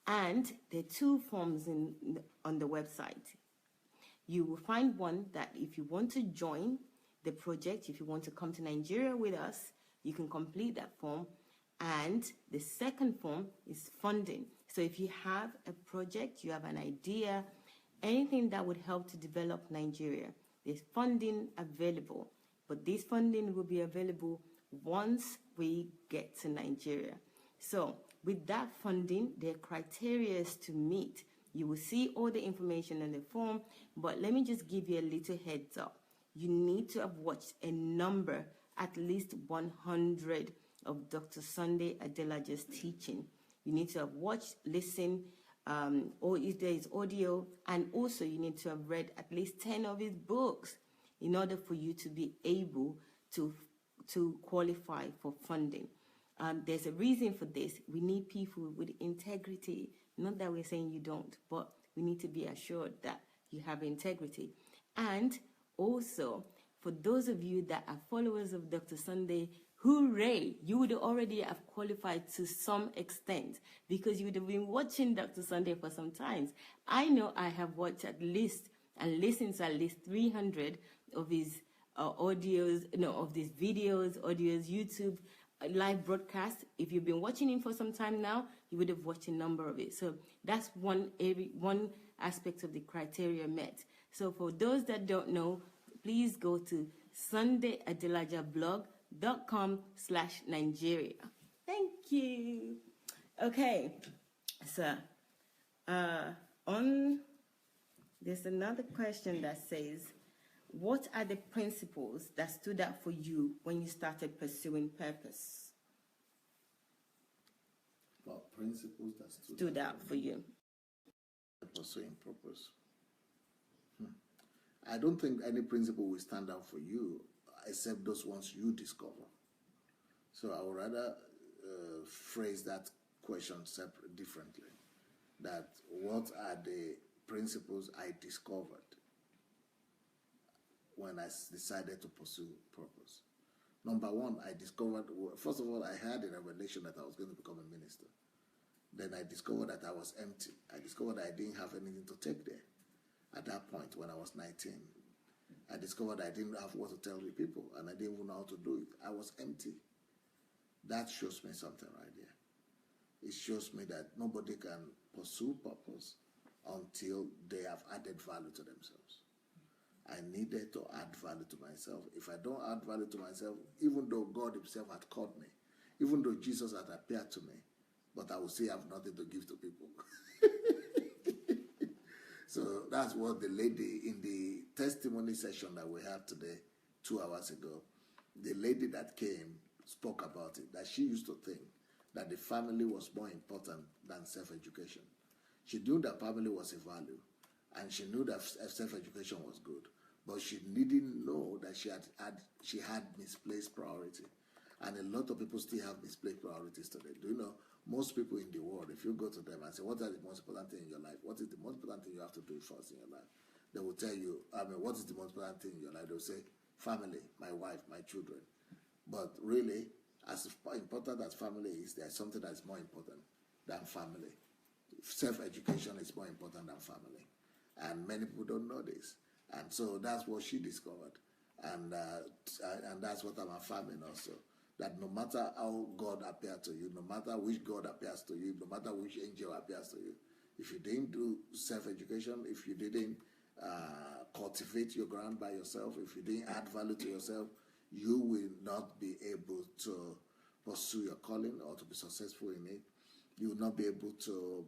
And there are two forms on the website. You will find one that if you want to join the project, if you want to come to Nigeria with us, you can complete that form. And the second form is funding. So if you have a project, you have an idea, anything that would help to develop Nigeria, there's funding available. But this funding will be available once we get to Nigeria. So with that funding, there are criteria to meet. You will see all the information in the form, but let me just give you a little heads up. You need to have watched a number, at least 100 of Dr. Sunday Adelaja's teaching. You need to have watched, listened, or if there is audio, and also you need to have read at least 10 of his books in order for you to be able to qualify for funding. There's a reason for this. We need people with integrity. Not that we're saying you don't, but we need to be assured that you have integrity. And Also, for those of you that are followers of Dr. Sunday, hooray, you would already have qualified to some extent because you would have been watching Dr. Sunday for some time. I know I have watched at least and listened to at least 300 of his of these videos, audios, YouTube live broadcast. If you've been watching him for some time now, you would have watched a number of it. So that's one aspect of the criteria met. So for those that don't know, please go to sundayadelajablog.com/Nigeria. Thank you. Okay, so there's another question that says, what are the principles that stood out for you when you started pursuing purpose? Well, principles that Stood out for you. Pursuing purpose. I don't think any principle will stand out for you except those ones you discover. So I would rather phrase that question differently. That what are the principles I discovered when I decided to pursue purpose? Number one, I discovered, first of all, I had a revelation that I was going to become a minister. Then I discovered that I was empty. I discovered I didn't have anything to take there. At that point, when I was 19, I discovered I didn't have what to tell the people, and I didn't even know how to do it. I was empty. That shows me something right there. It shows me that nobody can pursue purpose until they have added value to themselves. I needed to add value to myself. If I don't add value to myself, even though God himself had called me, even though Jesus had appeared to me, but I will say I have nothing to give to people. So that's what the lady in the testimony session that we had today, 2 hours ago, the lady that came spoke about it, that she used to think that the family was more important than self-education. She knew that family was a value, and she knew that self-education was good, but she didn't know that she had misplaced priority. And a lot of people still have misplaced priorities today. Do you know, most people in the world, if you go to them and say, what are the most important things in your life? What is the most important thing you have to do first in your life? They will tell you, what is the most important thing in your life? They'll say, family, my wife, my children. But really, as important as family is, there's something that's more important than family. Self-education is more important than family. And many people don't know this. And so that's what she discovered. And that's what I'm affirming also. That no matter how God appears to you, no matter which God appears to you, no matter which angel appears to you, if you didn't do self-education, if you didn't cultivate your ground by yourself, if you didn't add value to yourself, you will not be able to pursue your calling or to be successful in it. You will not be able to,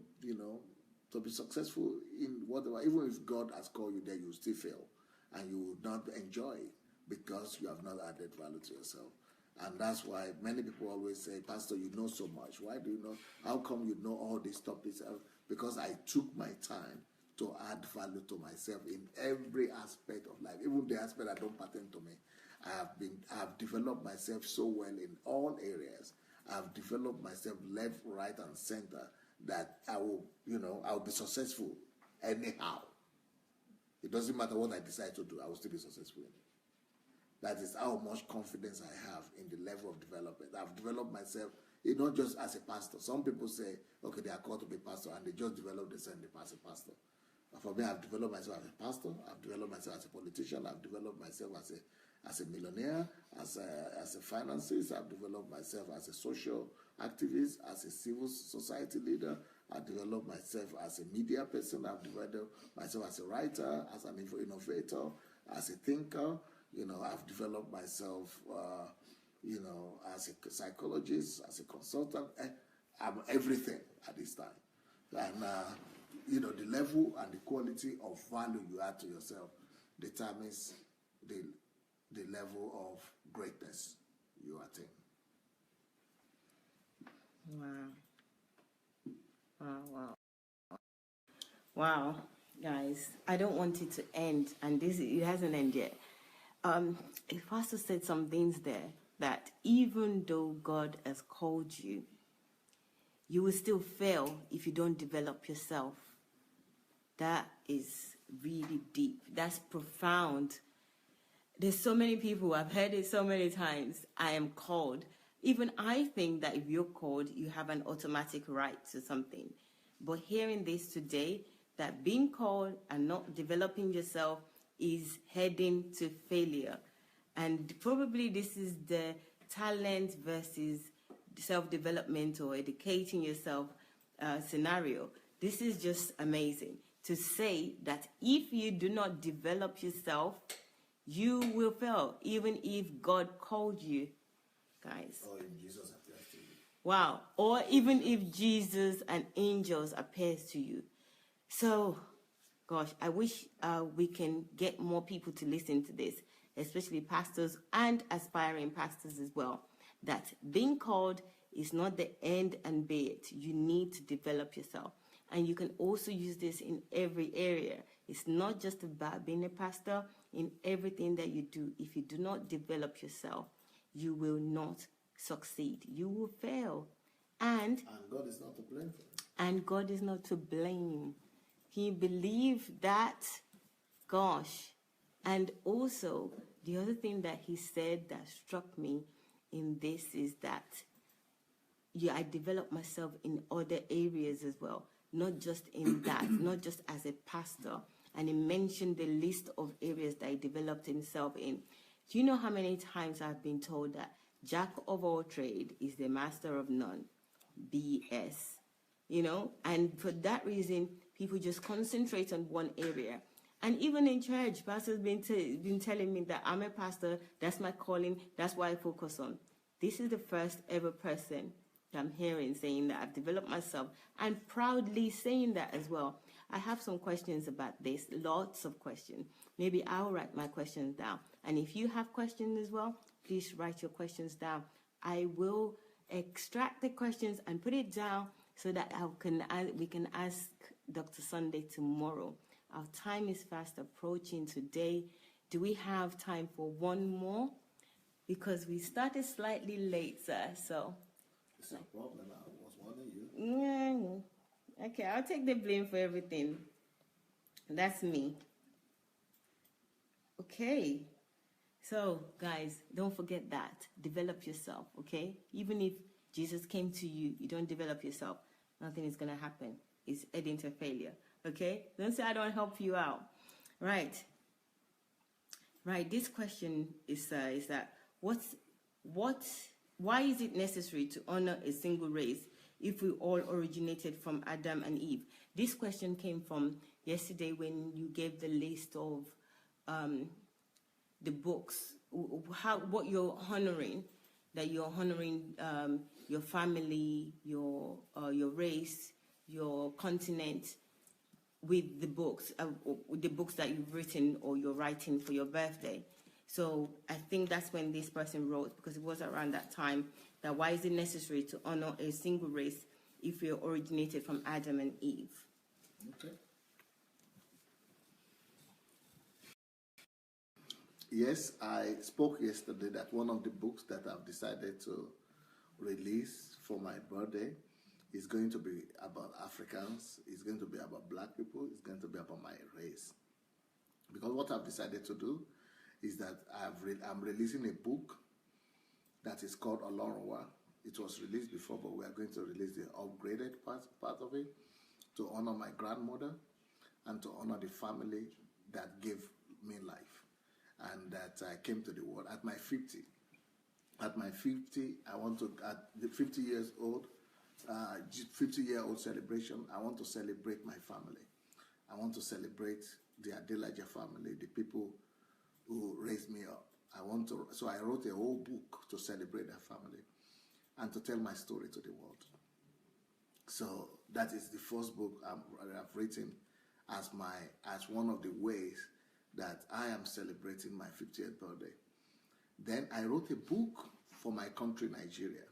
to be successful in whatever. Even if God has called you there, you will still fail. And you will not enjoy it because you have not added value to yourself. And that's why many people always say, Pastor, you know so much. Why do you know? How come you know all these topics? Because I took my time to add value to myself in every aspect of life, even the aspect that don't pertain to me. I have developed myself so well in all areas. I've developed myself left, right, and center that I'll be successful anyhow. It doesn't matter what I decide to do, I will still be successful in it. That is how much confidence I have in the level of development. I've developed myself, not just as a pastor. Some people say, okay, they are called to be pastor, and they just develop themselves as a pastor. But for me, I've developed myself as a pastor. I've developed myself as a politician. I've developed myself as a millionaire, as a financier. I've developed myself as a social activist, as a civil society leader. I've developed myself as a media person. I've developed myself as a writer, as an innovator, as a thinker. I've developed myself, as a psychologist, as a consultant. I'm everything at this time. And, the level and the quality of value you add to yourself determines the level of greatness you attain. Wow, guys, I don't want it to end, and it hasn't ended yet. The pastor said some things there that even though God has called you, you will still fail if you don't develop yourself. That is really deep. That's profound. there's so many people, I've heard it so many times, I am called. Even I think that if you're called, you have an automatic right to something. But hearing this today, that being called and not developing yourself is heading to failure. And probably this is the talent versus self-development or educating yourself scenario. This is just amazing to say that if you do not develop yourself, you will fail, even if God called you, guys. Or if Jesus appears to you. Wow. Or even if Jesus and angels appears to you. So, gosh, I wish we can get more people to listen to this, especially pastors and aspiring pastors as well, that being called is not the end and be it. You need to develop yourself. And you can also use this in every area. It's not just about being a pastor. In everything that you do, if you do not develop yourself, you will not succeed. You will fail. And God is not to blame for it. And God is not to blame. Can you believe that? Gosh. And also, the other thing that he said that struck me in this is that I develop myself in other areas as well. Not just in that, not just as a pastor. And he mentioned the list of areas that he developed himself in. Do you know how many times I've been told that Jack of all trade is the master of none? BS. You know, and for that reason, people just concentrate on one area. And even in church, pastors been telling me that I'm a pastor, that's my calling, that's what I focus on. This is the first ever person that I'm hearing saying that I've developed myself, and proudly saying that as well. I have some questions about this, lots of questions. Maybe I'll write my questions down. And if you have questions as well, please write your questions down. I will extract the questions and put it down so that we can ask Dr. Sunday tomorrow. Our time is fast approaching today. Do we have time for one more? Because we started slightly late, sir, so. It's no problem. I was warning you. Yeah. Okay, I'll take the blame for everything. That's me. Okay. So, guys, don't forget that. Develop yourself, okay? Even if Jesus came to you, you don't develop yourself, nothing is going to happen. It's heading to failure, okay? Don't say I don't help you out. Right. This question is that why is it necessary to honor a single race if we all originated from Adam and Eve? This question came from yesterday when you gave the list of the books, what you're honoring, that you're honoring your family, your race, your continent with the books that you've written or you're writing for your birthday. So I think that's when this person wrote, because it was around that time, that why is it necessary to honor a single race if we originated from Adam and Eve? Okay. Yes, I spoke yesterday that one of the books that I've decided to release for my birthday is going to be about Africans, it's going to be about black people, it's going to be about my race. Because what I've decided to do is that I'm releasing a book that is called Olorunwa. It was released before, but we are going to release the upgraded part of it to honor my grandmother and to honor the family that gave me life and that I came to the world at my 50. At my 50, at the 50 years old, 50-year-old celebration, I want to celebrate my family. I want to celebrate the Adelaja family, the people who raised me up. So I wrote a whole book to celebrate that family and to tell my story to the world. So that is the first book I've written as one of the ways that I am celebrating my 50th birthday. Then I wrote a book for my country, Nigeria,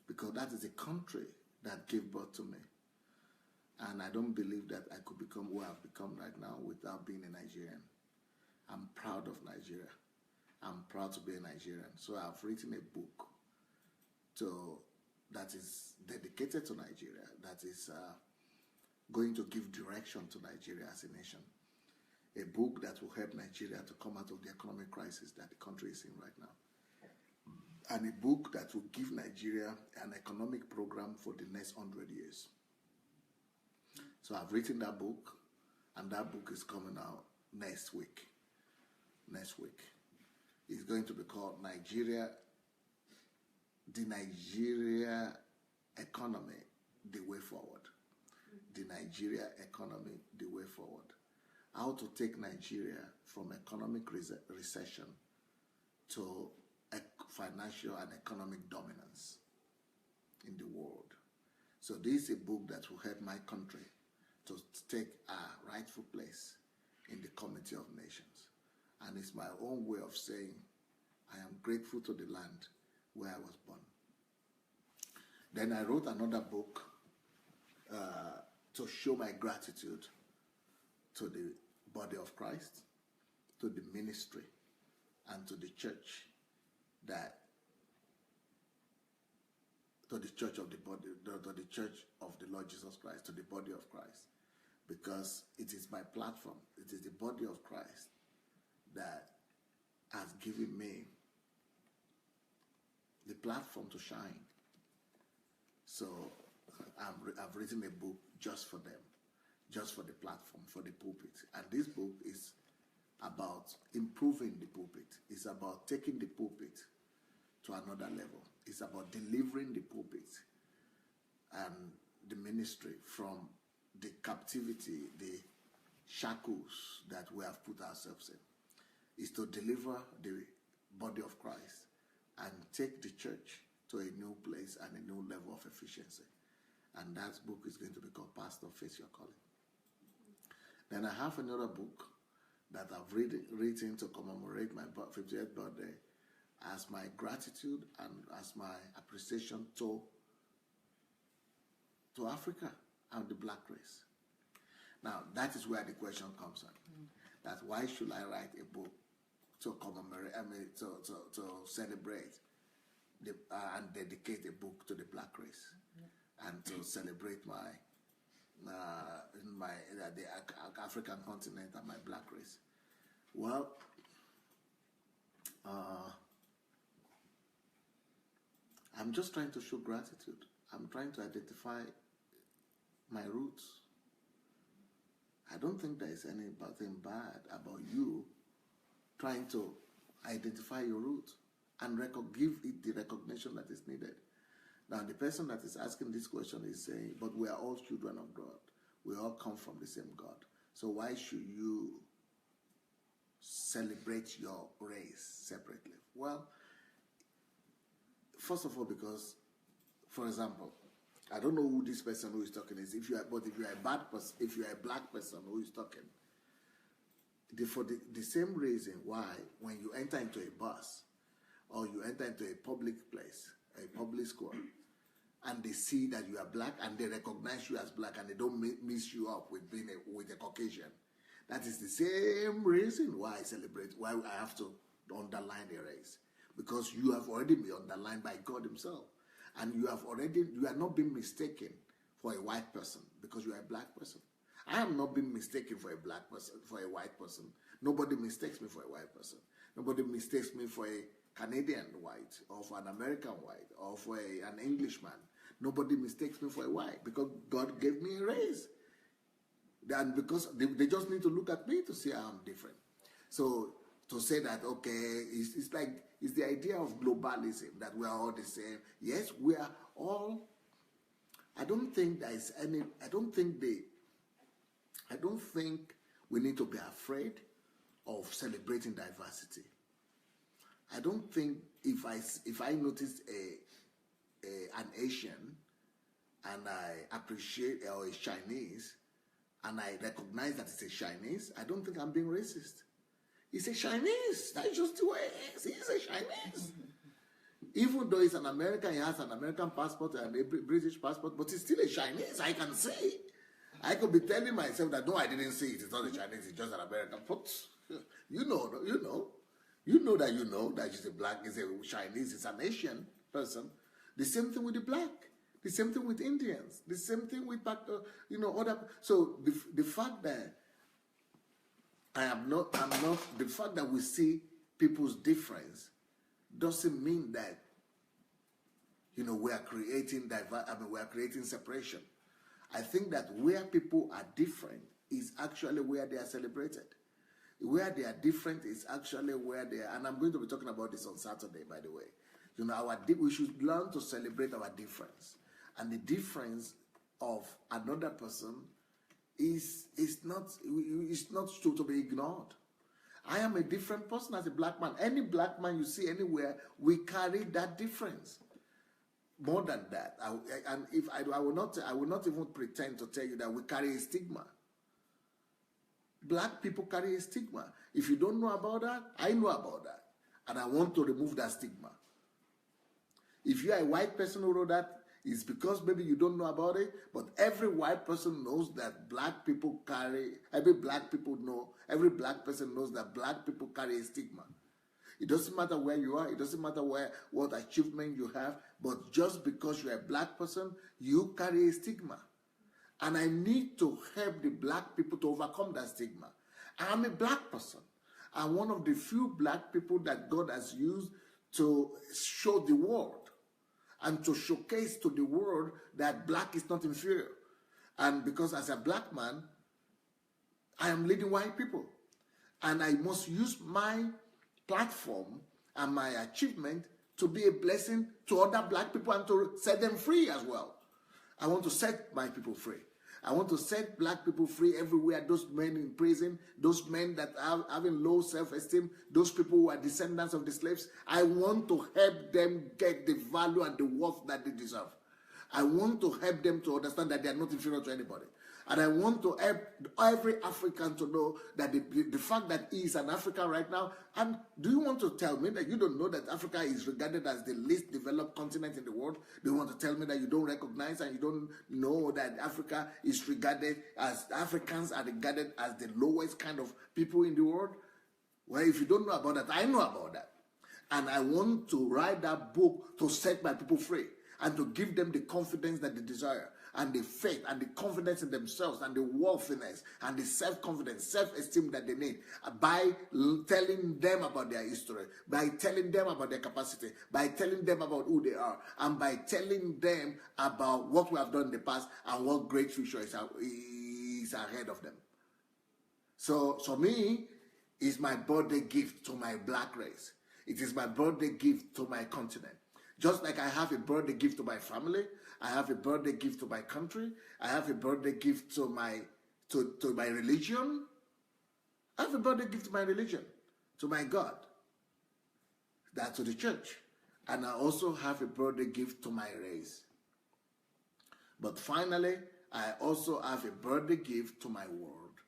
because that is a country that gave birth to me. And I don't believe that I could become who I've become right now without being a Nigerian. I'm proud of Nigeria. I'm proud to be a Nigerian. So I've written a book that is dedicated to Nigeria, that is going to give direction to Nigeria as a nation. a book that will help Nigeria to come out of the economic crisis that the country is in right now, and a book that will give Nigeria an economic program for the next 100 years. So I've written that book, and that book is coming out next week. Next week. It's going to be called Nigeria, the Nigeria Economy, the Way Forward. The Nigeria Economy, the Way Forward. How to take Nigeria from economic recession to financial and economic dominance in the world. So this is a book that will help my country to take a rightful place in the Community of Nations. And it's my own way of saying I am grateful to the land where I was born. Then I wrote another book to show my gratitude to the body of Christ, to the ministry, and to the church to the church of the body, to the church of the Lord Jesus Christ, to the body of Christ, because it is my platform. It is the body of Christ that has given me the platform to shine. So I've written a book just for them, just for the platform, for the pulpit. And this book is about improving the pulpit. It's about taking the pulpit to another level. It's about delivering the pulpit and the ministry from the captivity, the shackles that we have put ourselves in. Is to deliver the body of Christ and take the church to a new place and a new level of efficiency. And that book is going to be called Pastor Face Your Calling. Then I have another book that I've written to commemorate my 50th birthday as my gratitude and as my appreciation to Africa and the black race. Now, that is where the question comes in. That why should I write a book to commemorate, to celebrate and dedicate a book to the black race, and to celebrate the African continent and my black race? Well, I'm just trying to show gratitude. I'm trying to identify my roots. I don't think there is anything bad about you trying to identify your roots and give it the recognition that is needed. Now, the person that is asking this question is saying, but we are all children of God. We all come from the same God. So why should you celebrate your race separately? Well, first of all, because, for example, I don't know who this person who is talking is. If you are a bad person, if you are a black person who is talking, for the same reason why when you enter into a bus or you enter into a public place, a public school, and they see that you are black and they recognize you as black and they don't mix you up with being with a Caucasian, that is the same reason why why I have to underline the race, because you have already been underlined by God Himself. And you are not being mistaken for a white person because you are a black person. I have not been mistaken for a black person, for a white person. Nobody mistakes me for a white person. Nobody mistakes me for a Canadian white or for an American white or for an Englishman. Nobody mistakes me for a white because God gave me a race. And because they just need to look at me to see how I'm different. So to say that, okay, it's like, it's the idea of globalism, that we are all the same. Yes, we are all. I don't think we need to be afraid of celebrating diversity. I don't think if I notice an Asian and I appreciate, or a Chinese, and I recognize that it's a Chinese, I don't think I'm being racist. He's a Chinese. That's just the way it is. He's a Chinese. Even though he's an American, he has an American passport and a British passport, but he's still a Chinese. I can say. I could be telling myself that, no, I didn't see it. It's not a Chinese. It's just an American. But you know that he's a black, he's a Chinese, he's an Asian person. The same thing with the black. The same thing with Indians. The same thing with, other. So the fact that I'm not, the fact that we see people's difference doesn't mean that, we are creating we are creating separation. I think that where people are different is actually where they are celebrated. Where they are different is actually where they are, and I'm going to be talking about this on Saturday, by the way. We should learn to celebrate our difference. And the difference of another person is not to be ignored. I am a different person as a black man. Any black man you see anywhere, we carry that difference. More than that, I will not even pretend to tell you that we carry a stigma. Black people carry a stigma. If you don't know about that, I know about that, and I want to remove that stigma. If you are a white person who wrote that, it's because maybe you don't know about it, but every white person knows that black people carry. Every black person knows that black people carry a stigma. It doesn't matter where you are. It doesn't matter what achievement you have. But just because you're a black person, you carry a stigma. And I need to help the black people to overcome that stigma. I'm a black person. I'm one of the few black people that God has used to show the world and to showcase to the world that black is not inferior. And because as a black man, I am leading white people. And I must use my platform and my achievement to be a blessing to other black people and to set them free as well. I want to set my people free. I want to set black people free everywhere. Those men in prison, those men that are having low self-esteem, those people who are descendants of the slaves, I want to help them get the value and the worth that they deserve. I want to help them to understand that they are not inferior to anybody. And I want to help every African to know that the fact that he is an African right now. And do you want to tell me that you don't know that Africa is regarded as the least developed continent in the world? Do you want to tell me that you don't recognize and you don't know that Africa is regarded as, Africans are regarded as the lowest kind of people in the world? Well, if you don't know about that, I know about that. And I want to write that book to set my people free and to give them the confidence that they desire, and the faith and the confidence in themselves and the worthiness and the self-confidence, self-esteem that they need by telling them about their history, by telling them about their capacity, by telling them about who they are, and by telling them about what we have done in the past and what great future is ahead of them. So me, it's my birthday gift to my black race. It is my birthday gift to my continent. Just like I have a birthday gift to my family, I have a birthday gift to my country, I have a birthday gift to my religion. I have a birthday gift to my religion, to my God, that's to the church. And I also have a birthday gift to my race. But finally, I also have a birthday gift to my world.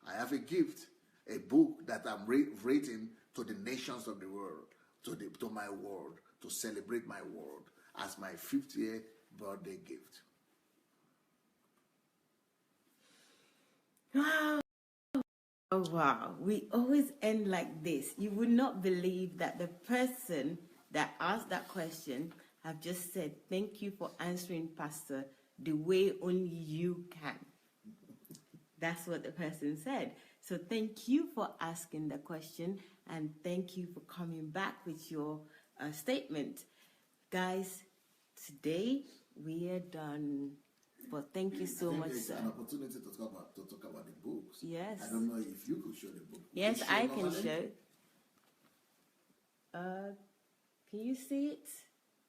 I have a gift, a book that I'm writing to the nations of the world, to my world, to celebrate my world as my 50th birthday gift. Wow. Oh, wow. We always end like this. You would not believe that the person that asked that question have just said, thank you for answering, Pastor, the way only you can. That's what the person said. So thank you for asking the question, and thank you for coming back with your statement. Guys, today we are done. But thank you so much, it's sir. an opportunity to talk about the books. Yes. I don't know if you could show the book. Yes, I can show. Can you see it?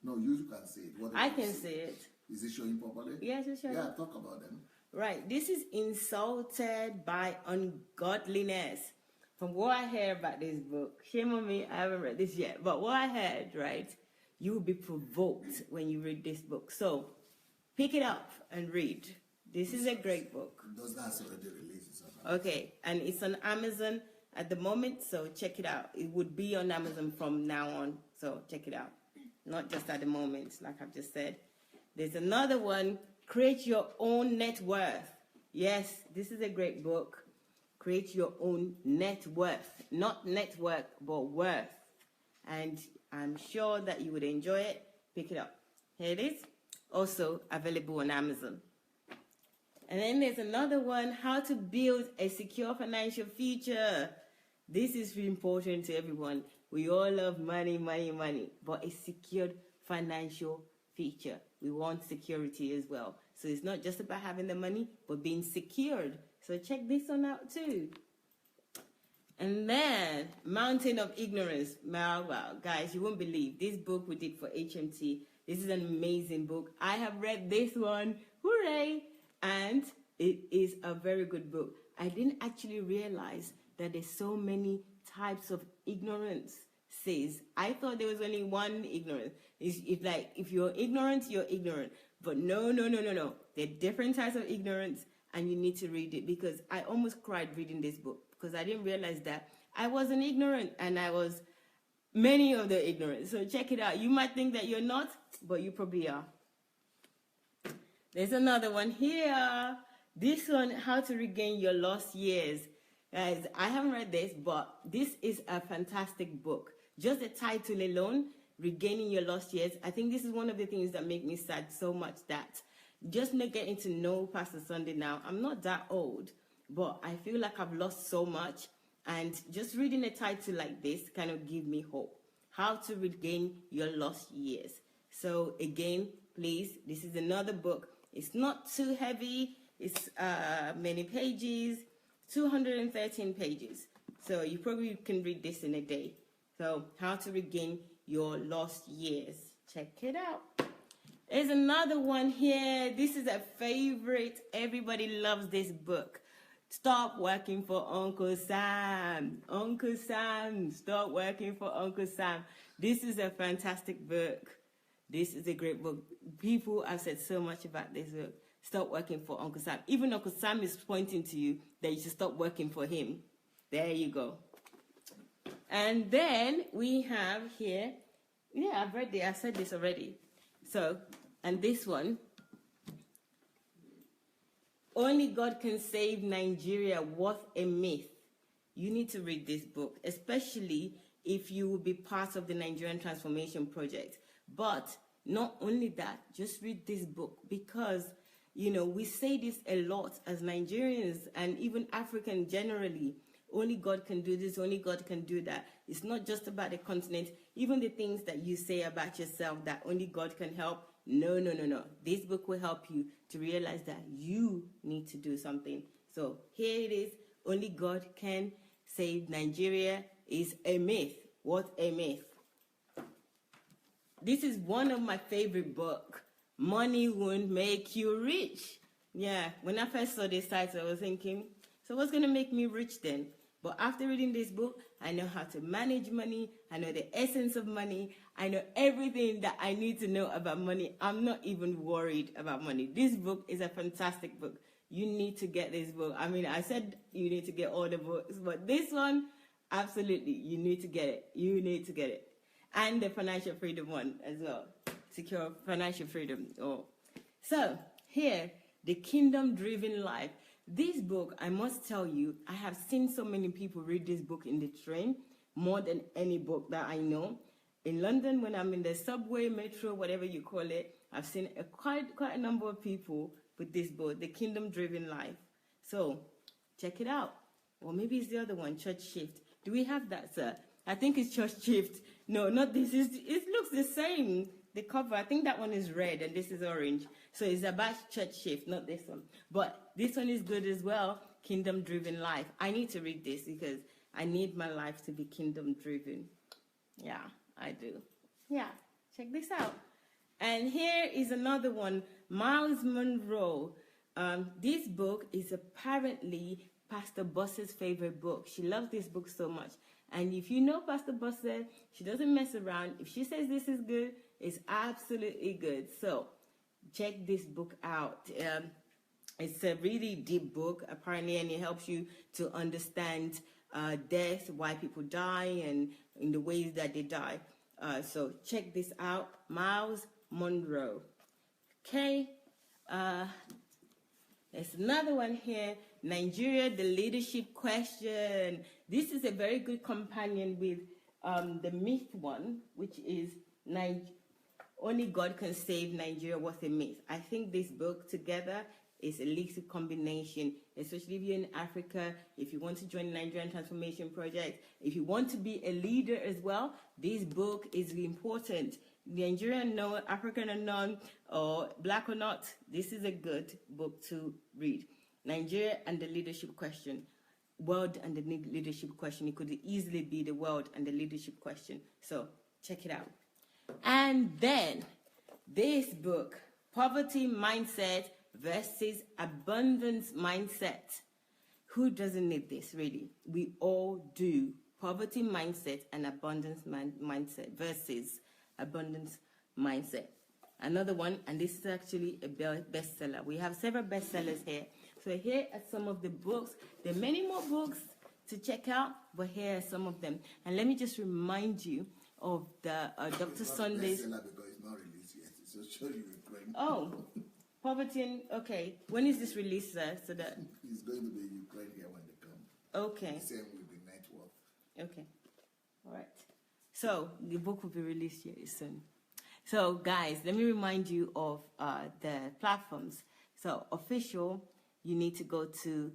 No, you can see it. What I can see it. Is it showing properly? Yes, it's showing. Yeah, talk about them. Right. This is insulted by ungodliness. From what I heard about this book, shame on me, I haven't read this yet. But what I heard, right, you will be provoked when you read this book. So pick it up and read. This is a great book. Does that already release? Okay, and it's on Amazon at the moment, so check it out. It would be on Amazon from now on, so check it out. Not just at the moment, like I've just said. There's another one, Create Your Own Net Worth. Yes, this is a great book. Create Your Own Net Worth. Not network, but worth. And I'm sure that you would enjoy it. Pick it up. Here it is. Also available on Amazon. And then there's another one, How to Build a Secure Financial Future. This is really important to everyone. We all love money, money, money, but a secured financial future. We want security as well. So it's not just about having the money, but being secured. So check this one out too. And then, Mountain of Ignorance. Wow, guys, you won't believe this book we did for HMT. This is an amazing book. I have read this one. Hooray! And it is a very good book. I didn't actually realize that there's so many types of ignorance. Says I thought there was only one ignorance. If you're ignorant, you're ignorant. But no. There are different types of ignorance, and you need to read it, because I almost cried reading this book, because I didn't realize that I wasn't ignorant, and I was many of the ignorance. So check it out. You might think that you're not, but you probably are. There's another one here. This one, How to Regain Your Lost Years. Guys, I haven't read this, but this is a fantastic book. Just the title alone, Regaining Your Lost Years. I think this is one of the things that make me sad so much, that just not getting to know Pastor Sunday now. I'm not that old, but I feel like I've lost so much. And just reading a title like this kind of give me hope. How to Regain Your Lost Years. So again, please, this is another book. It's not too heavy. It's many pages, 213 pages. So you probably can read this in a day. So, How to Regain Your Lost Years. Check it out. There's another one here. This is a favorite. Everybody loves this book. Stop Working for Uncle Sam. Uncle Sam. Stop Working for Uncle Sam. This is a fantastic book. This is a great book. People have said so much about this book. Stop working for Uncle Sam. Even Uncle Sam is pointing to you that you should stop working for him. There you go. And then we have here, I've read it, I said this already. So, and this one, Only God Can Save Nigeria, What a Myth. You need to read this book, especially if you will be part of the Nigerian Transformation Project. But not only that, just read this book, because we say this a lot as Nigerians and even African generally. Only God can do this, only God can do that. It's not just about the continent. Even the things that you say about yourself that only God can help. No. This book will help you to realize that you need to do something. So here it is. Only God Can Save Nigeria is a myth. What a myth. This is one of my favorite books. Money Won't Make You Rich. Yeah, when I first saw this title, I was thinking, so what's going to make me rich then? But after reading this book, I know how to manage money. I know the essence of money. I know everything that I need to know about money. I'm not even worried about money. This book is a fantastic book. You need to get this book. I mean, I said you need to get all the books, but this one, absolutely, you need to get it. You need to get it. And the financial freedom one as well. Secure financial freedom. So, here, The Kingdom-Driven Life. This book, I must tell you, I have seen so many people read this book in the train, more than any book that I know. In London, when I'm in the subway, metro, whatever you call it, I've seen quite a number of people with this book, The Kingdom-Driven Life. So, check it out. Or maybe it's the other one, Church Shift. Do we have that, sir? I think it's Church Shift. No, not this. It looks the same. The cover, I think that one is red and this is orange. So it's about Church Shift, not this one. But this one is good as well, Kingdom-Driven Life. I need to read this because I need my life to be kingdom-driven. Yeah, I do. Yeah, check this out. And here is another one, Miles Monroe. This book is apparently Pastor BOSE's favorite book. She loves this book so much. And if you know Pastor BOSE, she doesn't mess around. If she says this is good, it's absolutely good. So check this book out. It's a really deep book, apparently, and it helps you to understand death, why people die, and in the ways that they die. So check this out, Miles Monroe. Okay, there's another one here, Nigeria, the Leadership Question. This is a very good companion with the myth one, which is Only God Can Save Nigeria, What a Myth. I think this book together It's a lethal combination, especially if you're in Africa, if you want to join the Nigerian Transformation Project, if you want to be a leader as well, this book is important. Nigerian no, African or none, or black or not, this is a good book to read. Nigeria and the leadership question. World and the leadership question. It could easily be the world and the leadership question. So check it out. And then this book, Poverty Mindset versus Abundance Mindset. Who doesn't need this, really? We all do. Poverty mindset and abundance mindset versus abundance mindset. Another one, and this is actually a bestseller. We have several bestsellers here. So here are some of the books. There are many more books to check out, but here are some of them. And let me just remind you of the Dr. Sunday's. Bestseller because it's not released yet. So show you Ukraine. Oh, poverty and okay. When is this released, sir? So that It's going to be Ukraine here when they come. okay. Same with the net worth. Okay. All right. So the book will be released here soon. So guys, let me remind you of the platforms. So official, you need to go to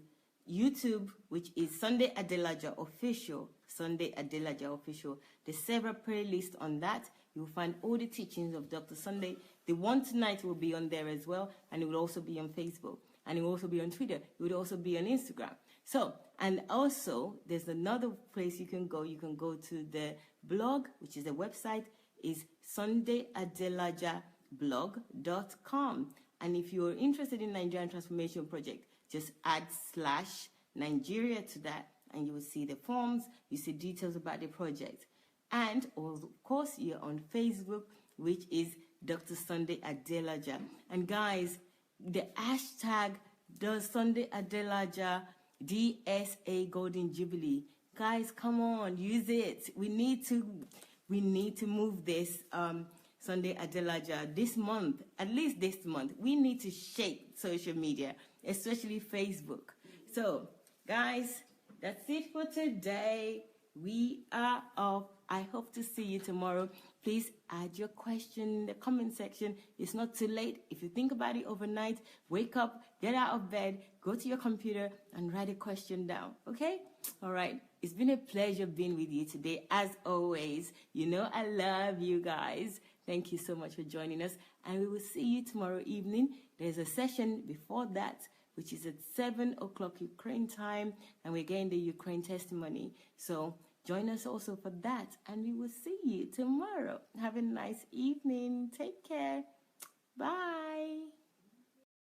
YouTube, which is Sunday Adelaja Official. Sunday Adelaja Official. There's several playlists on that. You'll find all the teachings of Dr. Sunday. The one tonight will be on there as well, and it will also be on Facebook, and it will also be on Twitter. It will also be on Instagram. So, and also, there's another place you can go. You can go to the blog, which is the website, is sundayadelajablog.com. And if you're interested in Nigerian Transformation Project, just add /Nigeria to that, and you will see the forms, you see details about the project. And of course, you're on Facebook, which is Dr. Sunday Adelaja. And guys, the hashtag does Sunday Adelaja DSA Golden Jubilee. Guys, come on, use it. We need to move this Sunday Adelaja this month, at least this month. We need to shake social media, especially Facebook. So, guys, that's it for today. We are off. I hope to see you tomorrow. Please add your question in the comment section. It's not too late. If you think about it overnight, wake up, get out of bed, go to your computer, and write a question down. Okay? All right. It's been a pleasure being with you today. As always, you know I love you guys. Thank you so much for joining us. And we will see you tomorrow evening. There's a session before that, which is at 7 o'clock Ukraine time. And we're getting the Ukraine testimony. So join us also for that. And we will see you tomorrow. Have a nice evening. Take care. Bye.